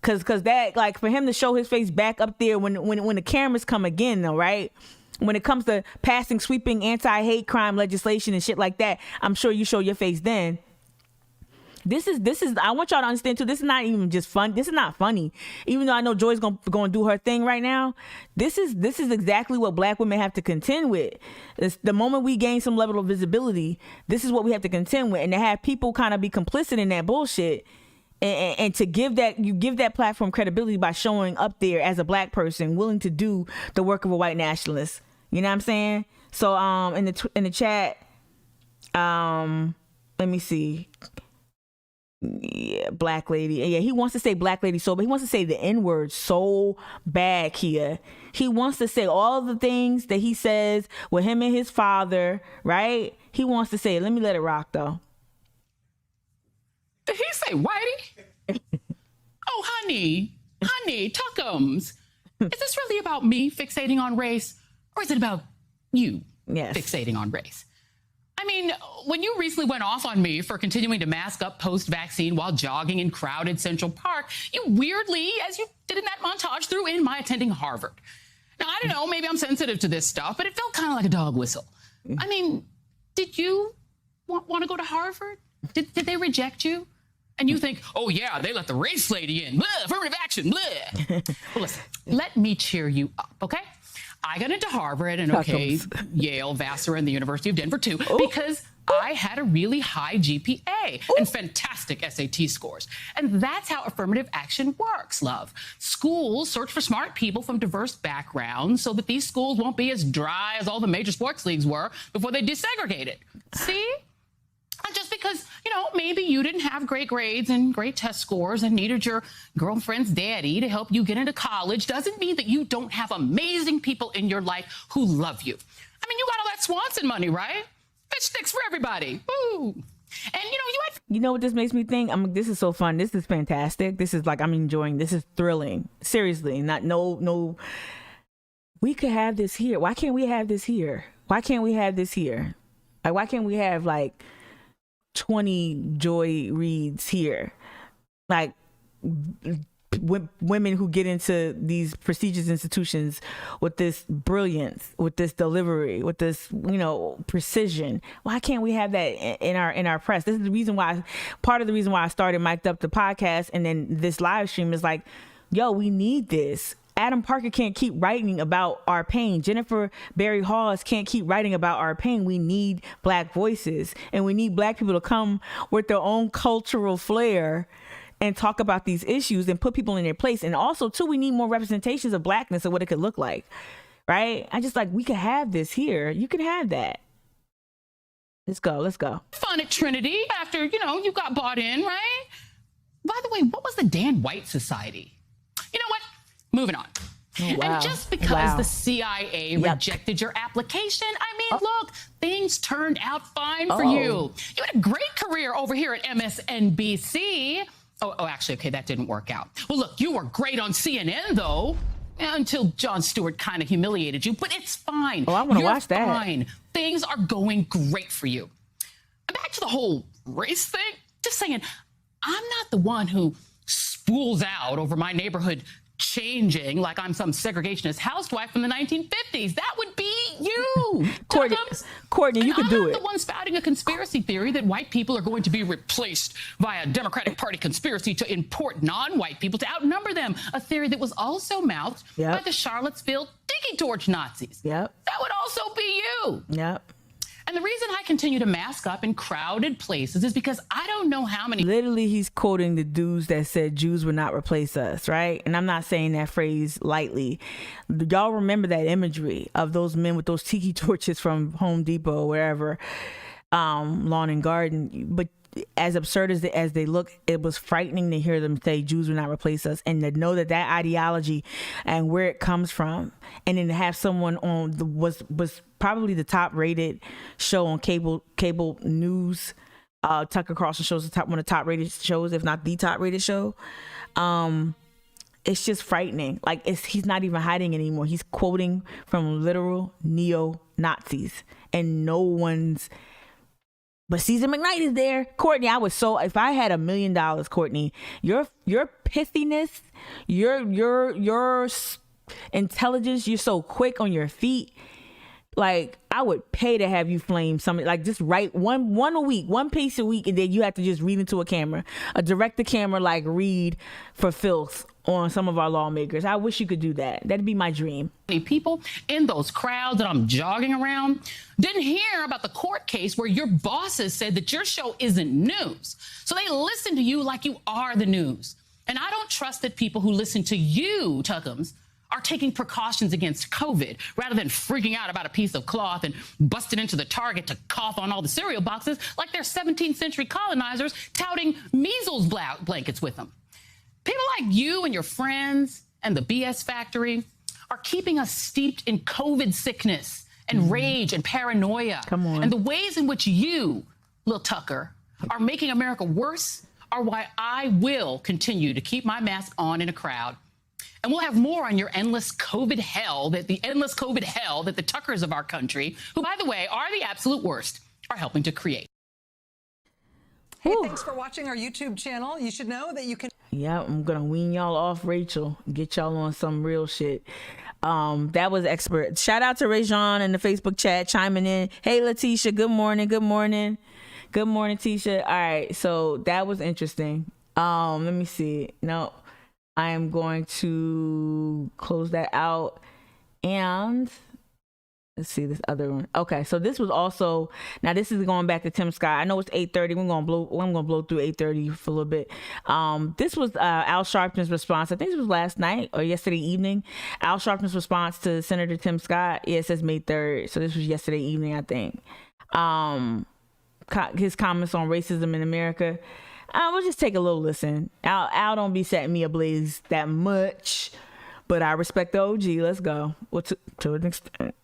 Cause that, like, for him to show his face back up there when the cameras come again, though, right? When it comes to passing sweeping anti-hate crime legislation and shit like that, I'm sure you show your face then. This is I want y'all to understand too, this is not even just fun. This is not funny. Even though I know Joy's going to do her thing right now, this is exactly what black women have to contend with. It's the moment we gain some level of visibility, this is what we have to contend with. And to have people kind of be complicit in that bullshit and to give that platform credibility by showing up there as a black person willing to do the work of a white nationalist. You know what I'm saying? So in the chat, let me see. Yeah, black lady. Yeah, he wants to say black lady so, but he wants to say the N-word so bad, Kia. He wants to say all the things that he says with him and his father, right? He wants to say it. Let me let it rock though. Did he say whitey? Oh, honey, tuckums. Is this really about me fixating on race, or is it about you fixating on race? I mean, when you recently went off on me for continuing to mask up post-vaccine while jogging in crowded Central Park, you weirdly, as you did in that montage, threw in my attending Harvard. Now, I don't know, maybe I'm sensitive to this stuff, but it felt kind of like a dog whistle. I mean, did you want to go to Harvard? Did they reject you? And you think, oh, yeah, they let the race lady in. Blah, affirmative action. Blah. Well, listen, let me cheer you up, okay? I got into Harvard and, Yale, Vassar, and the University of Denver, too, because I had a really high GPA and fantastic SAT scores. And that's how affirmative action works, love. Schools search for smart people from diverse backgrounds so that these schools won't be as dry as all the major sports leagues were before they desegregated. See? And just because, maybe you didn't have great grades and great test scores and needed your girlfriend's daddy to help you get into college doesn't mean that you don't have amazing people in your life who love you. I mean, you got all that Swanson money, right? Bitch sticks for everybody. Woo. And, you know what this makes me think? This is so fun. This is fantastic. This is like, I'm enjoying. This is thrilling. Seriously. No. We could have this here. Why can't we have this here? Why can't we have this here? Like, why can't we have, 20 Joy Reids here? Like, women who get into these prestigious institutions with this brilliance, with this delivery, with this precision. Why can't we have that in our press? This is the reason why, part of the reason why I started Mic'd Up the podcast, and then this live stream is like, yo, we need this. Adam Parker can't keep writing about our pain. Jennifer Berry Hawes can't keep writing about our pain. We need black voices, and we need black people to come with their own cultural flair and talk about these issues and put people in their place. And also, too, we need more representations of blackness and what it could look like, right? I just we could have this here. You can have that. Let's go. Fun at Trinity after, you got bought in, right? By the way, what was the Dan White Society? You know what? Moving on. Oh, wow. And just because the CIA rejected your application, look, things turned out fine for you. You had a great career over here at MSNBC. Oh, actually, okay, that didn't work out. Well, look, you were great on CNN, though, until Jon Stewart kind of humiliated you, but it's fine. Oh, I want to watch that. Fine. Things are going great for you. And back to the whole race thing, just saying, I'm not the one who spools out over my neighborhood changing like I'm some segregationist housewife from the 1950s. That would be you. Courtney, you could do it. I'm not the one spouting a conspiracy theory that white people are going to be replaced by a Democratic Party conspiracy to import non-white people to outnumber them, a theory that was also mouthed by the Charlottesville Tiki Torch Nazis. That would also be you. And the reason I continue to mask up in crowded places is because I don't know how many... Literally, he's quoting the dudes that said Jews would not replace us, right? And I'm not saying that phrase lightly. Y'all remember that imagery of those men with those tiki torches from Home Depot or wherever, lawn and garden. But as absurd as they look, it was frightening to hear them say Jews will not replace us, and to know that ideology and where it comes from, and then to have someone was probably the top rated show on cable news. Tucker Carlson shows one of the top rated shows, if not the top rated show. It's just frightening. Like, he's not even hiding anymore. He's quoting from literal neo-Nazis, and no one's. But Caesar McKnight is there. Courtney, if I had $1 million, Courtney, your pithiness, your intelligence, you're so quick on your feet. Like, I would pay to have you flame something. Like, just write one a week, one piece a week, and then you have to just read into a camera. Direct the camera, like, read for filth on some of our lawmakers. I wish you could do that. That'd be my dream. People in those crowds that I'm jogging around didn't hear about the court case where your bosses said that your show isn't news. So they listen to you like you are the news. And I don't trust that people who listen to you, Tuckums, are taking precautions against COVID rather than freaking out about a piece of cloth and busting into the Target to cough on all the cereal boxes like they're 17th century colonizers touting measles blankets with them. People like you and your friends and the BS factory are keeping us steeped in COVID sickness and rage and paranoia. Come on. And the ways in which you, Lil Tucker, are making America worse are why I will continue to keep my mask on in a crowd. And we'll have more on your endless COVID hell that the Tuckers of our country, who, by the way, are the absolute worst, are helping to create. Hey, thanks for watching our YouTube channel. You should know that you can. Yeah, I'm gonna wean y'all off, Rachel. Get y'all on some real shit. That was expert. Shout out to Rajon in the Facebook chat chiming in. Hey, Letitia. Good morning. Good morning. Good morning, Tisha. All right, so that was interesting. Let me see. No, I am going to close that out and. Let's see this other one. Okay, so this was also, now this is going back to Tim Scott. I know it's 8:30. I'm gonna blow through 8:30 for a little bit. This was Al Sharpton's response. I think it was last night or yesterday evening. Al Sharpton's response to Senator Tim Scott. Yeah, it says May 3rd. So this was yesterday evening, I think. His comments on racism in America. We'll just take a little listen. Al don't be setting me ablaze that much, but I respect the OG. Let's go. Well, to an extent.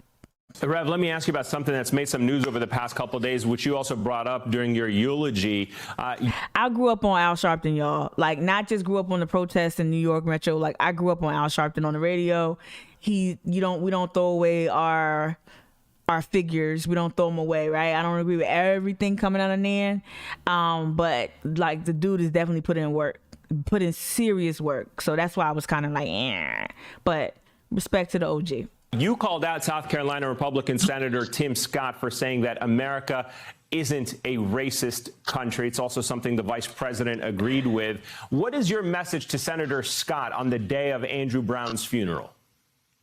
Rev, let me ask you about something that's made some news over the past couple of days, which you also brought up during your eulogy. I grew up on Al Sharpton, y'all. Like, not just grew up on the protests in New York Metro. Like, I grew up on Al Sharpton on the radio. We don't throw away our figures. We don't throw them away, right? I don't agree with everything coming out of Nan, but like, the dude is definitely put in serious work. So that's why I was kind of like, but respect to the OG. You called out South Carolina Republican Senator Tim Scott for saying that America isn't a racist country. It's also something the vice president agreed with. What is your message to Senator Scott on the day of Andrew Brown's funeral?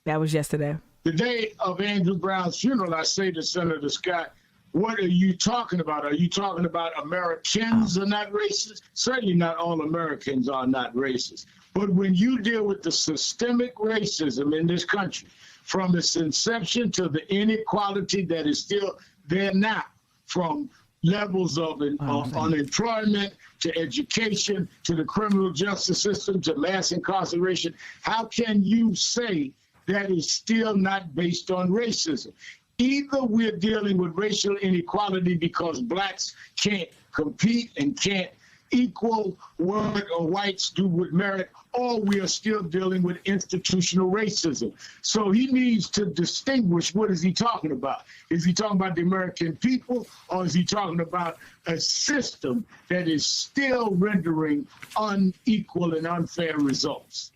That was yesterday. The day of Andrew Brown's funeral, I say to Senator Scott, what are you talking about? Are you talking about Americans are not racist? Certainly not all Americans are not racist. But when you deal with the systemic racism in this country, from its inception to the inequality that is still there now, from levels of unemployment to education to the criminal justice system to mass incarceration, how can you say that is still not based on racism? Either we're dealing with racial inequality because blacks can't compete and can't equal what whites do with merit, or we are still dealing with institutional racism. So he needs to distinguish, what is he talking about? Is he talking about the American people, or is he talking about a system that is still rendering unequal and unfair results?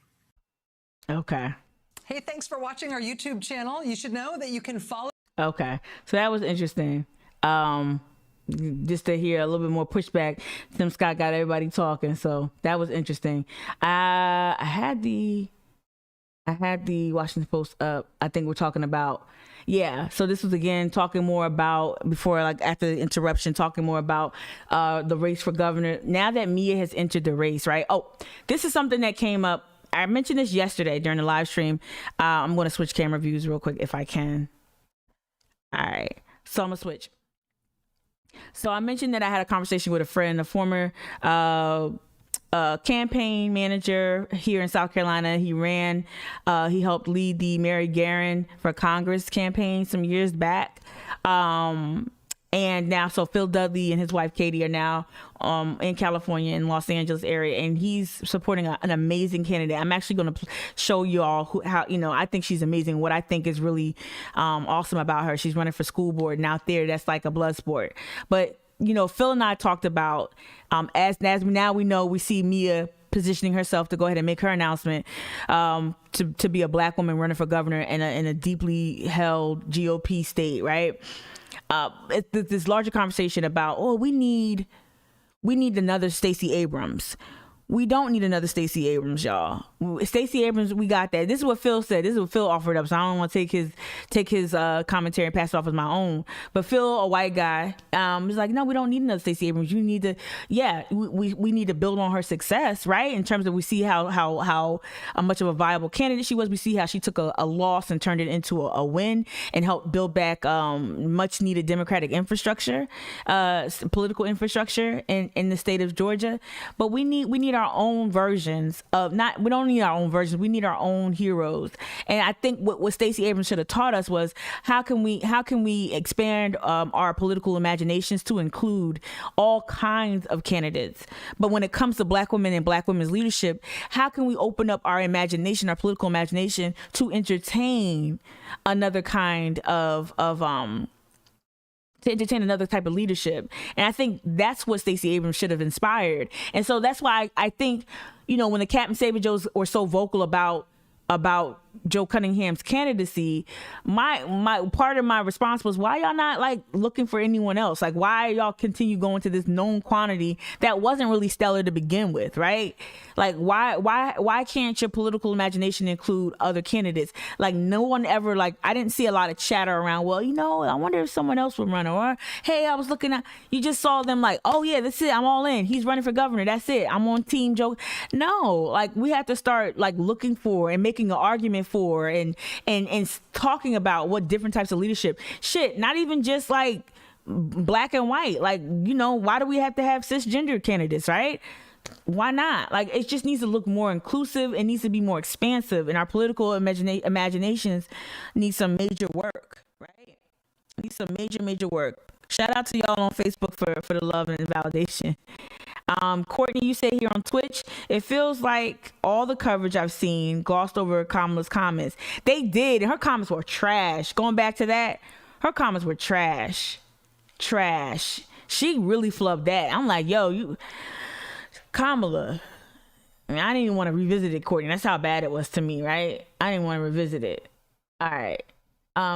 Okay. Hey, thanks for watching our YouTube channel. You should know that you can follow. Okay, so that was interesting. Just to hear a little bit more pushback. Tim Scott got everybody talking, so that was interesting. I had the Washington Post up. I think we're talking about, so this was again talking more about, before, like, after the interruption, talking more about the race for governor. Now that Mia has entered the race, right? Oh, this is something that came up. I mentioned this yesterday during the live stream. I'm going to switch camera views real quick if I can. All right, so I'm gonna switch. So I mentioned that I had a conversation with a friend, a former campaign manager here in South Carolina. He helped lead the Mary Garren for Congress campaign some years back. And now, so Phil Dudley and his wife Katie are now in California, in Los Angeles area, and he's supporting an amazing candidate. I'm actually going to show you all how I think she's amazing. What I think is really awesome about her, she's running for school board, and out there, that's like a blood sport. But Phil and I talked about as now we see Mia positioning herself to go ahead and make her announcement to be a Black woman running for governor in a deeply held GOP state, right? It's this larger conversation about, we need another Stacey Abrams. We don't need another Stacey Abrams, y'all. Stacey Abrams, we got that. This is what Phil said. This is what Phil offered up. So I don't want to take his commentary and pass it off as my own. But Phil, a white guy, is like, no, we don't need another Stacey Abrams. You need to, we need to build on her success, right? In terms of, we see how much of a viable candidate she was. We see how she took a loss and turned it into a win and helped build back much needed Democratic infrastructure, political infrastructure in the state of Georgia. But we need our own versions of we don't need our own versions. We need our own heroes. And I think what Stacey Abrams should have taught us was how can we expand our political imaginations to include all kinds of candidates. But when it comes to Black women and Black women's leadership, how can we open up our imagination, our political imagination, to entertain another kind to entertain another type of leadership. And I think that's what Stacey Abrams should have inspired. And so that's why I think, when the Captain Saber Joes were so vocal about Joe Cunningham's candidacy, my part of my response was, why y'all not like looking for anyone else? Like, why y'all continue going to this known quantity that wasn't really stellar to begin with, right? Like, why can't your political imagination include other candidates? Like, no one ever, like, I didn't see a lot of chatter around, I wonder if someone else would run, or, hey, I was looking at, you just saw them like, oh yeah, that's it, I'm all in, he's running for governor, that's it, I'm on team Joe. No, like, we have to start like looking for and making an argument for and talking about what different types of leadership, not even just like Black and white, like, why do we have to have cisgender candidates, right? Why not? Like, it just needs to look more inclusive. It needs to be more expansive, and our political imaginations need some major work, right? Need some major work. Shout out to y'all on Facebook for the love and validation. Courtney, you say here on Twitch, it feels like all the coverage I've seen glossed over Kamala's comments. They did, and her comments were trash. Going back to that, her comments were trash. She really flubbed that. I'm like, yo, Kamala. I mean, I didn't even want to revisit it, Courtney. That's how bad it was to me, right? I didn't want to revisit it. All right.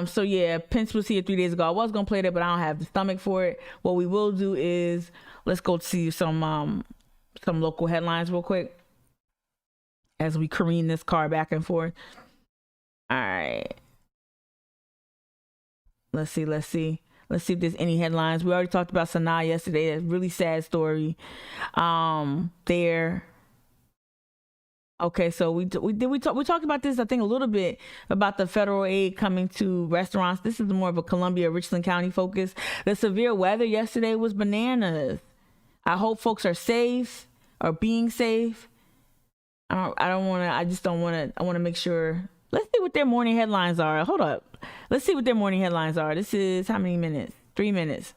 So yeah, Pence was here 3 days ago. I was gonna play that, but I don't have the stomach for it. What we will do is let's go see some local headlines real quick as we careen this car back and forth. All right. Let's see if there's any headlines. We already talked about Sanaa yesterday. That's a really sad story. There. Okay, so we talked about this, I think, a little bit about the federal aid coming to restaurants. This is more of a Columbia, Richland County focus. The severe weather yesterday was bananas. I hope folks are safe or being safe. I want to make sure. Let's see what their morning headlines are. Hold up. Let's see what their morning headlines are. This is how many minutes? 3 minutes.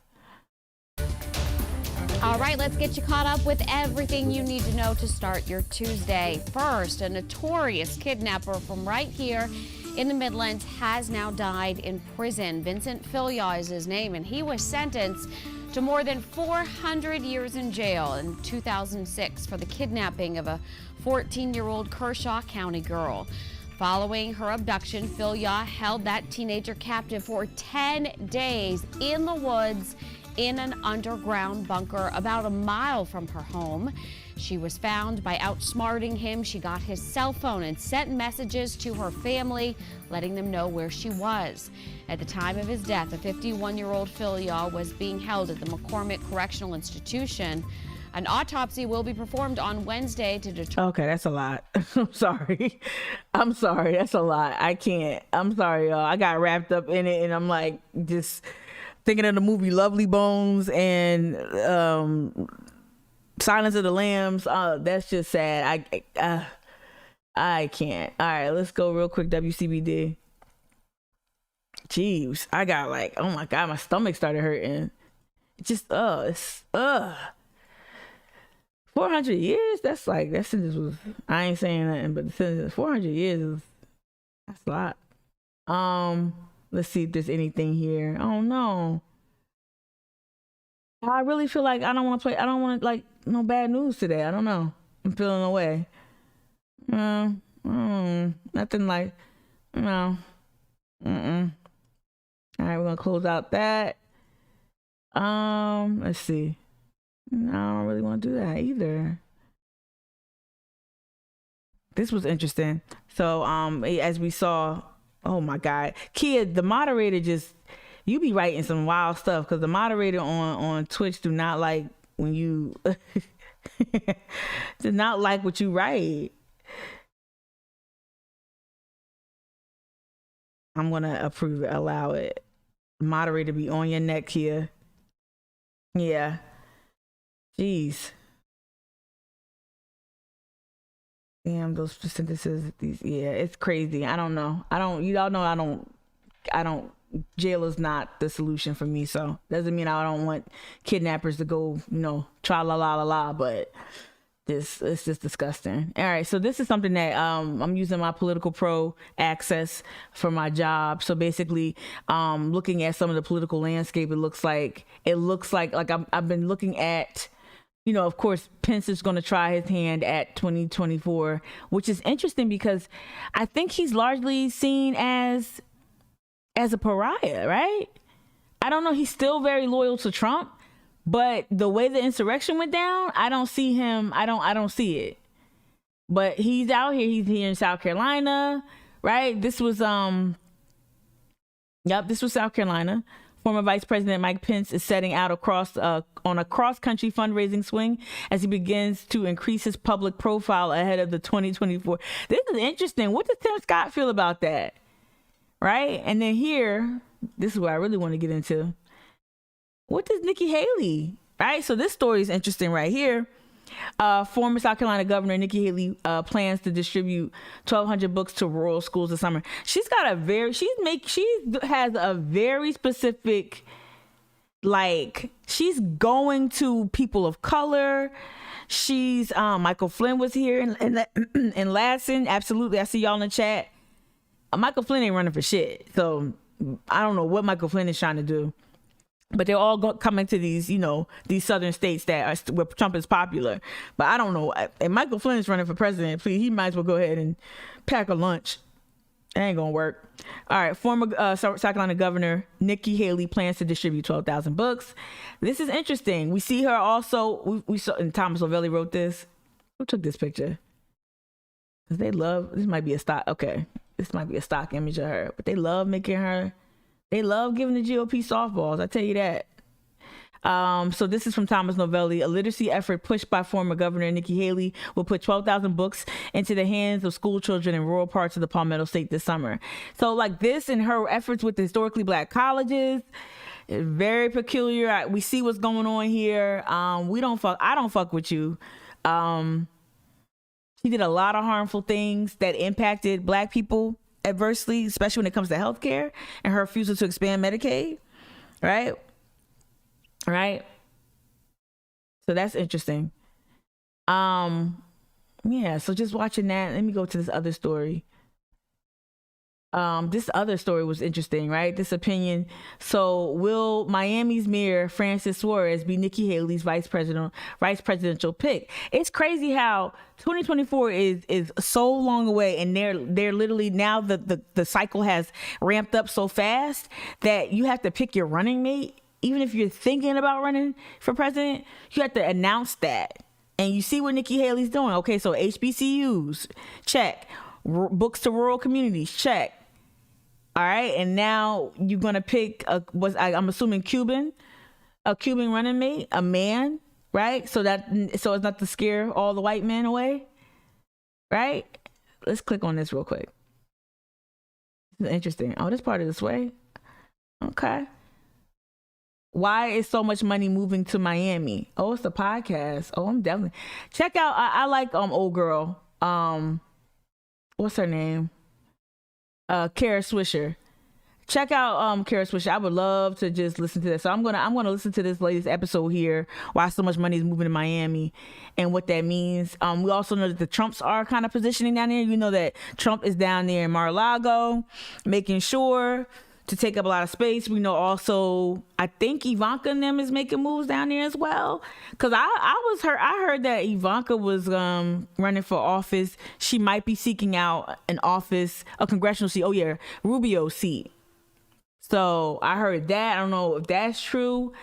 All right, let's get you caught up with everything you need to know to start your Tuesday. First, a notorious kidnapper from right here in the Midlands has now died in prison. Vincent Philyaw is his name, and he was sentenced to more than 400 years in jail in 2006 for the kidnapping of a 14-year-old Kershaw County girl. Following her abduction, Philyaw held that teenager captive for 10 days in the woods in an underground bunker about a mile from her home. She was found by outsmarting him. She got his cell phone and sent messages to her family, letting them know where she was. At the time of his death, a 51-year-old Philyaw was being held at the McCormick Correctional Institution. An autopsy will be performed on Wednesday to determine. Okay, that's a lot. I'm sorry. That's a lot. I can't. I'm sorry, y'all. I got wrapped up in it, and I'm like just thinking of the movie Lovely Bones and Silence of the Lambs. That's just sad. I can't. All right, let's go real quick. WCBD. Jeez, I got like, oh my God, my stomach started hurting. It's 400 years. That's like, that sentence was, I ain't saying nothing, but the sentence 400 years is, that's a lot. Let's see if there's anything here. Oh no. I really feel like I don't want like no bad news today. I don't know. I'm feeling away. Nothing like, no. All right, we're gonna close out that. Let's see. No, I don't really want to do that either. This was interesting. So, as we saw, oh my God, Kid, the moderator just, you be writing some wild stuff because the moderator on Twitch do not like when you do not like what you write. I'm gonna approve it, allow it. Moderator be on your neck here. Yeah. Jeez. Damn, those sentences, yeah, it's crazy. I don't know. Y'all know I don't, jail is not the solution for me, so doesn't mean I don't want kidnappers to go, tra la la la la, but it's just disgusting. All right, so this is something that I'm using my Political Pro access for my job. So basically, looking at some of the political landscape, it looks like I've been looking at, of course, Pence is going to try his hand at 2024, which is interesting because I think he's largely seen as a pariah, right? I don't know. He's still very loyal to Trump. But the way the insurrection went down, I don't see him. I don't see it. But he's out here. He's here in South Carolina, right? This was South Carolina. Former Vice President Mike Pence is setting out on a cross-country fundraising swing as he begins to increase his public profile ahead of the 2024. This is interesting. What does Tim Scott feel about that? Right? And then here, this is what I really want to get into. What does Nikki Haley, right? So this story is interesting right here. Former South Carolina Governor Nikki Haley plans to distribute 1,200 books to rural schools this summer. She has a very specific, she's going to people of color. She's Michael Flynn was here in Lassen. Absolutely, I see y'all in the chat. Michael Flynn ain't running for shit, so I don't know what Michael Flynn is trying to do. But they're all coming to these, these southern states that are where Trump is popular. But I don't know. If Michael Flynn is running for president, please, he might as well go ahead and pack a lunch. It ain't gonna work. All right. Former South Carolina Governor Nikki Haley plans to distribute 12,000 books. This is interesting. We see her also. We saw, and Thomas Lovelli wrote this. Who took this picture? Because they love. This might be a stock. Okay, this might be a stock image of her, but they love making her. They love giving the GOP softballs, I tell you that. So this is from Thomas Novelli. A literacy effort pushed by former Governor Nikki Haley will put 12,000 books into the hands of school children in rural parts of the Palmetto State this summer. So this and her efforts with the historically black colleges is very peculiar. We see what's going on here. I don't fuck with you. She did a lot of harmful things that impacted black people adversely, especially when it comes to healthcare and her refusal to expand Medicaid. Right? So that's interesting. So just watching that, let me go to this other story. This other story was interesting, right? This opinion. So will Miami's Mayor Francis Suarez be Nikki Haley's vice presidential pick? It's crazy how 2024 is so long away, and they're literally now the cycle has ramped up so fast that you have to pick your running mate. Even if you're thinking about running for president, you have to announce that. And you see what Nikki Haley's doing. Okay, so HBCUs, check. Books to rural communities, check. All right, and now you're gonna pick I'm assuming a Cuban running mate, a man, right? So it's not to scare all the white men away, right? Let's click on this real quick. This is interesting. Oh, this part of this way. Okay. Why is so much money moving to Miami? Oh, it's a podcast. Oh, I'm definitely check out. I like old girl. What's her name? Kara Swisher. Check out Kara Swisher. I would love to just listen to this. So I'm gonna listen to this latest episode here. Why so much money is moving to Miami, and what that means. We also know that the Trumps are kind of positioning down there. You know that Trump is down there in Mar-a-Lago, making sure to take up a lot of space. We know also, I think Ivanka and them is making moves down there as well. Cause I heard that Ivanka was running for office. She might be seeking out a congressional seat. Oh yeah, Rubio seat. So I heard that. I don't know if that's true,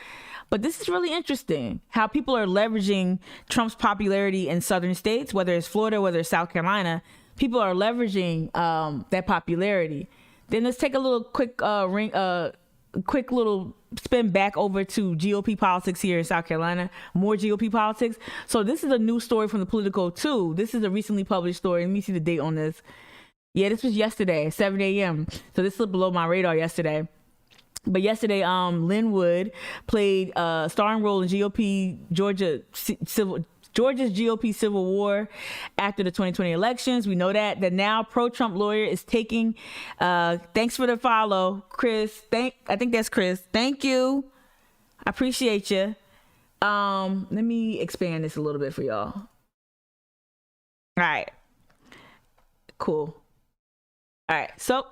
but this is really interesting how people are leveraging Trump's popularity in southern states, whether it's Florida, whether it's South Carolina. People are leveraging that popularity. Then let's take a little quick little spin back over to GOP politics here in South Carolina. More GOP politics. So this is a new story from the Politico too. This is a recently published story. Let me see the date on this. Yeah, this was yesterday, 7 a.m. So this slipped below my radar yesterday. But yesterday, Lynn Wood played a starring role in Georgia's GOP civil war after the 2020 elections. We know that. The now pro-Trump lawyer is taking, thanks for the follow, Chris. I think that's Chris. Thank you. I appreciate you. Let me expand this a little bit for y'all. All right. Cool. All right. So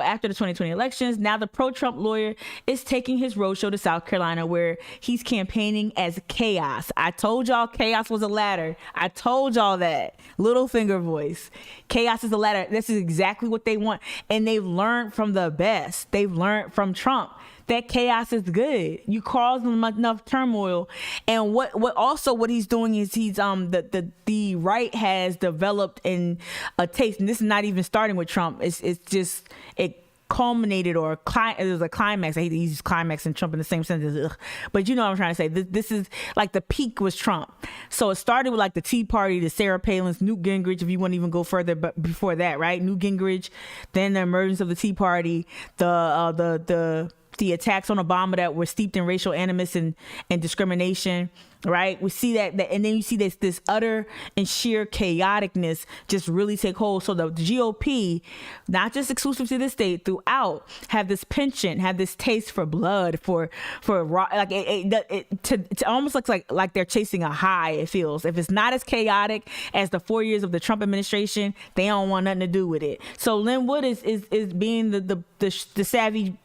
after the 2020 elections, now the pro-Trump lawyer is taking his roadshow to South Carolina, where he's campaigning as chaos. I told y'all chaos was a ladder. I told y'all that. Little finger voice. Chaos is a ladder. This is exactly what they want. And they've learned from the best. They've learned from Trump that chaos is good. You cause them enough turmoil. And what he's doing is he's the right has developed in a taste, and this is not even starting with Trump. It's just it culminated it was a climax. I hate to use climax and Trump in the same sentence, but you know what I'm trying to say. This is like the peak was Trump. So it started with like the Tea Party, the Sarah Palin's, Newt Gingrich, if you want to even go further, but before that, right? Newt Gingrich, then the emergence of the Tea Party, the attacks on Obama that were steeped in racial animus and discrimination, right? We see that, and then you see this utter and sheer chaoticness just really take hold. So the GOP, not just exclusive to this state, throughout, have this penchant, have this taste for blood, for like it almost looks like they're chasing a high. It feels, if it's not as chaotic as the 4 years of the Trump administration, they don't want nothing to do with it. So Lynn Wood is being the savvy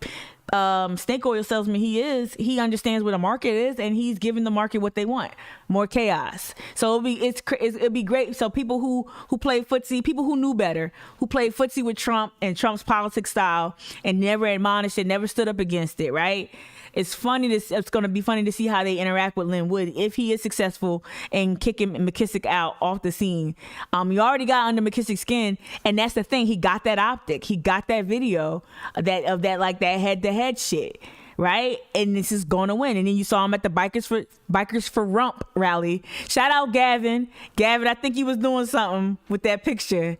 snake oil salesman he understands what the market is, and he's giving the market what they want: more chaos. So it'll be great. So people who play footsie, people who knew better, who played footsie with Trump and Trump's politics style and never admonished it, never stood up against it, right? It's going to be funny to see how they interact with Lynn Wood if he is successful in kicking McKissick out off the scene. He already got under McKissick's skin, and that's the thing. He got that optic. He got that video of that like that head-to-head shit, right? And this is going to win. And then you saw him at the Bikers for Rump rally. Shout out Gavin. Gavin, I think he was doing something with that picture.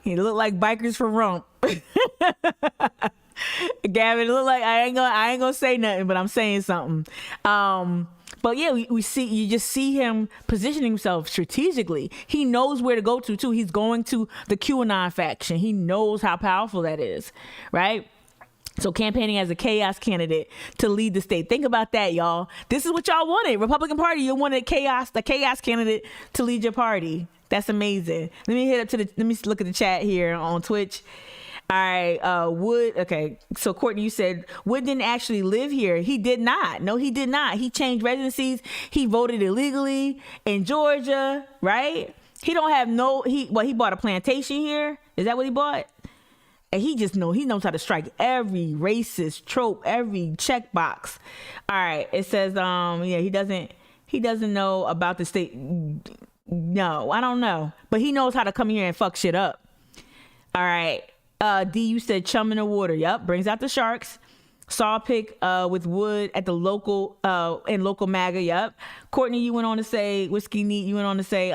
He looked like Bikers for Rump. Gavin, it look like I ain't gonna say nothing, but I'm saying something. But yeah, you just see him positioning himself strategically. He knows where to go to too. He's going to the QAnon faction. He knows how powerful that is, right? So campaigning as a chaos candidate to lead the state. Think about that, y'all. This is what y'all wanted. Republican Party, you wanted the chaos candidate to lead your party. That's amazing. Let me look at the chat here on Twitch. All right, Wood. Okay, so Courtney, you said Wood didn't actually live here. He did not. No, he did not. He changed residencies. He voted illegally in Georgia, right? He don't have he bought a plantation here. Is that what he bought? And he knows how to strike every racist trope, every checkbox. All right, it says, he doesn't know about the state. No, I don't know, but he knows how to come here and fuck shit up. All right. D, you said chum in the water. Yep, brings out the sharks. Saw a pic with Wood at the local MAGA. Yep. Courtney, you went on to say Whiskey Neat. You went on to say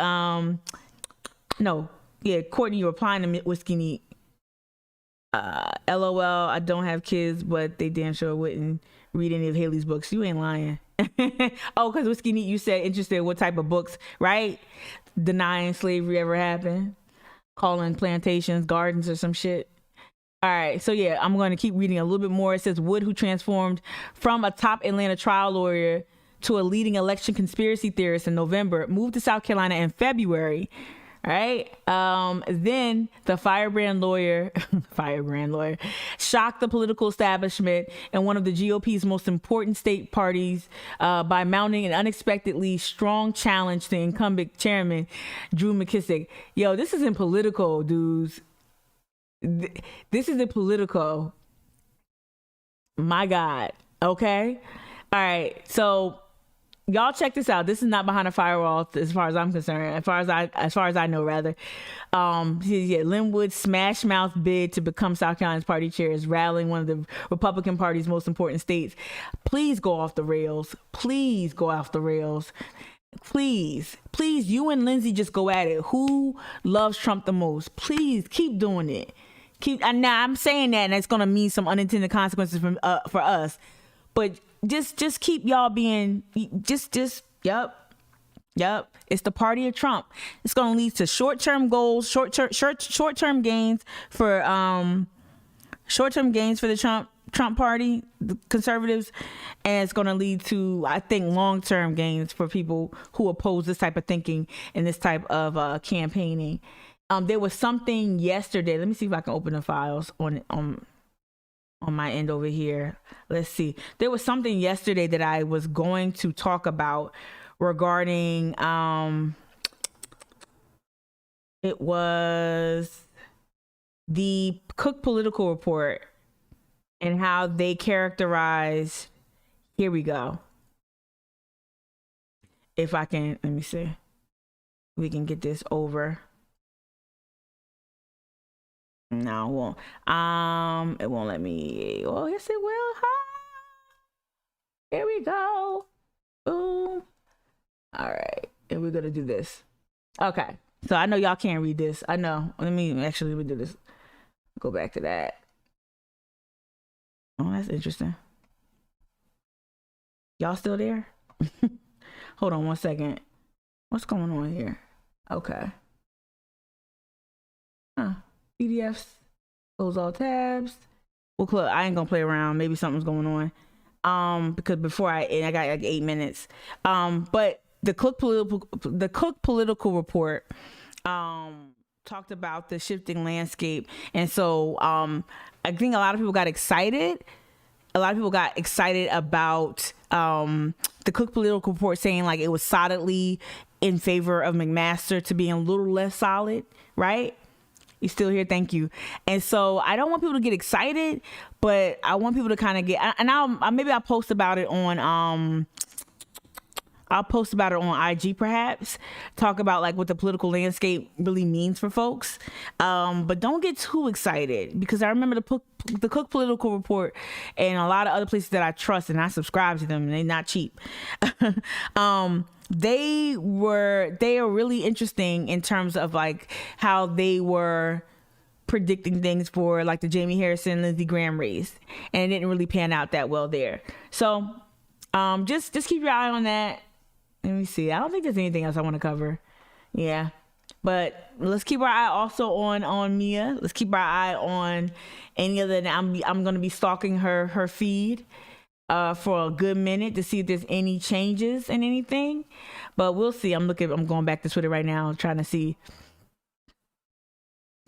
Courtney, you were applying to Whiskey Neat. LOL, I don't have kids, but they damn sure wouldn't read any of Haley's books. You ain't lying. Oh, because Whiskey Neat, you said interested in what type of books, right? Denying slavery ever happened. Calling plantations gardens or some shit. All right, so yeah, I'm going to keep reading a little bit more. It says Wood, who transformed from a top Atlanta trial lawyer to a leading election conspiracy theorist in November, moved to South Carolina in February. All right. Then the firebrand lawyer shocked the political establishment and one of the GOP's most important state parties by mounting an unexpectedly strong challenge to incumbent chairman Drew McKissick. Yo, this isn't political, dudes. This isn't political. My God. Okay. All right. So y'all check this out. This is not behind a firewall as far as I'm concerned. As far as I know, rather. Linwood's smash mouth bid to become South Carolina's party chair is rallying one of the Republican Party's most important states. Please go off the rails. Please go off the rails. Please, you and Lindsay just go at it. Who loves Trump the most? Please keep doing it. Now I'm saying that, and it's gonna mean some unintended consequences for us. But just keep y'all being yep. It's the party of Trump. It's gonna lead to short-term goals, short-term gains for the Trump party, the conservatives, and it's going to lead to, I think, long-term gains for people who oppose this type of thinking and this type of campaigning. There was something yesterday. Let me see if I can open the files on my end over here. Let's see. There was something yesterday that I was going to talk about regarding it was the Cook Political Report and how they characterize. Here we go. If I can, let me see. We can get this over. No, it won't. It won't let me. Oh, yes, it will. Here we go. Boom. All right, and we're gonna do this. Okay, so I know y'all can't read this. I know. Let me do this. Go back to that. Oh, that's interesting. Y'all still there? Hold on one second. What's going on here? Okay. PDFs. Close all tabs. Well, close. I ain't gonna play around. Maybe something's going on. Because before I got like 8 minutes. But the Cook Political Report talked about the shifting landscape, and so I think a lot of people got excited. A lot of people got excited about the Cook Political Report saying like it was solidly in favor of McMaster to being a little less solid, right? You still here? Thank you. And so I don't want people to get excited, but I want people to kind of get, and I'll post about it on IG perhaps, talk about like what the political landscape really means for folks. But don't get too excited, because I remember the Cook Political Report and a lot of other places that I trust and I subscribe to them, and they're not cheap. They are really interesting in terms of like how they were predicting things for like the Jamie Harrison, Lindsey Graham race, and it didn't really pan out that well there. So just keep your eye on that. Let me see. I don't think there's anything else I want to cover. Yeah. But let's keep our eye also on Mia. Let's keep our eye on any other. I'm going to be stalking her feed for a good minute to see if there's any changes in anything. But we'll see. I'm going back to Twitter right now, trying to see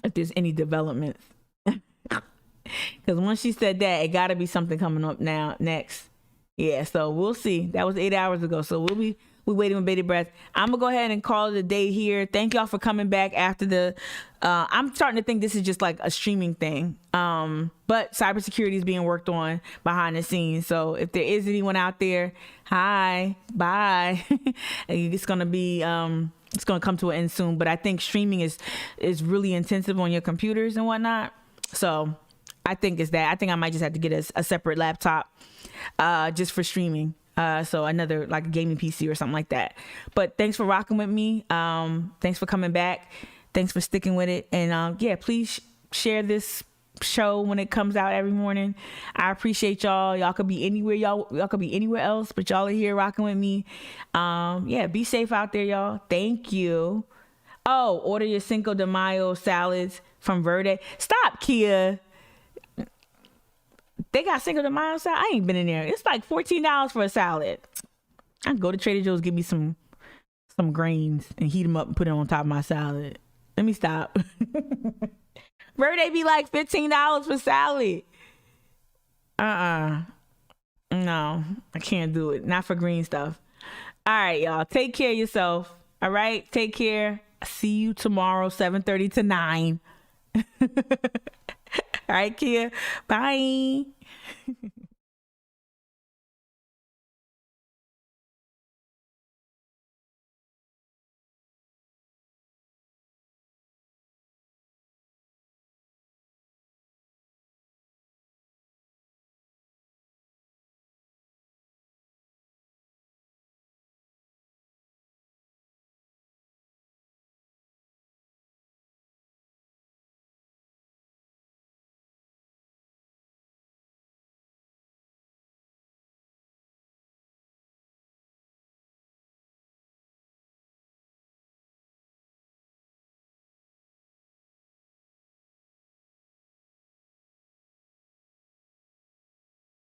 if there's any developments. Because once she said that, it got to be something coming up next. Yeah, so we'll see. That was 8 hours ago. So we're waiting with bated breath. I'm going to go ahead and call it a day here. Thank y'all for coming back after I'm starting to think this is just like a streaming thing. But cybersecurity is being worked on behind the scenes. So if there is anyone out there, hi, bye. It's going to come to an end soon. But I think streaming is really intensive on your computers and whatnot. So I think it's that. I think I might just have to get a separate laptop just for streaming. So another like a gaming PC or something like that. But thanks for rocking with me. Thanks for coming back. Thanks for sticking with it. And yeah, please share this show when it comes out every morning. I appreciate y'all. Y'all could be anywhere. Y'all could be anywhere else, but y'all are here rocking with me. Yeah, be safe out there, y'all. Thank you. Oh, order your Cinco de Mayo salads from Verde. Stop, Kia. They got Cinco de Mayo salad. I ain't been in there. It's like $14 for a salad. I can go to Trader Joe's, give me some grains and heat them up and put it on top of my salad. Let me stop. Verde be like $15 for salad. No, I can't do it. Not for green stuff. All right, y'all. Take care of yourself. All right, take care. See you tomorrow, 7:30 to 9. All right, Kia. Bye.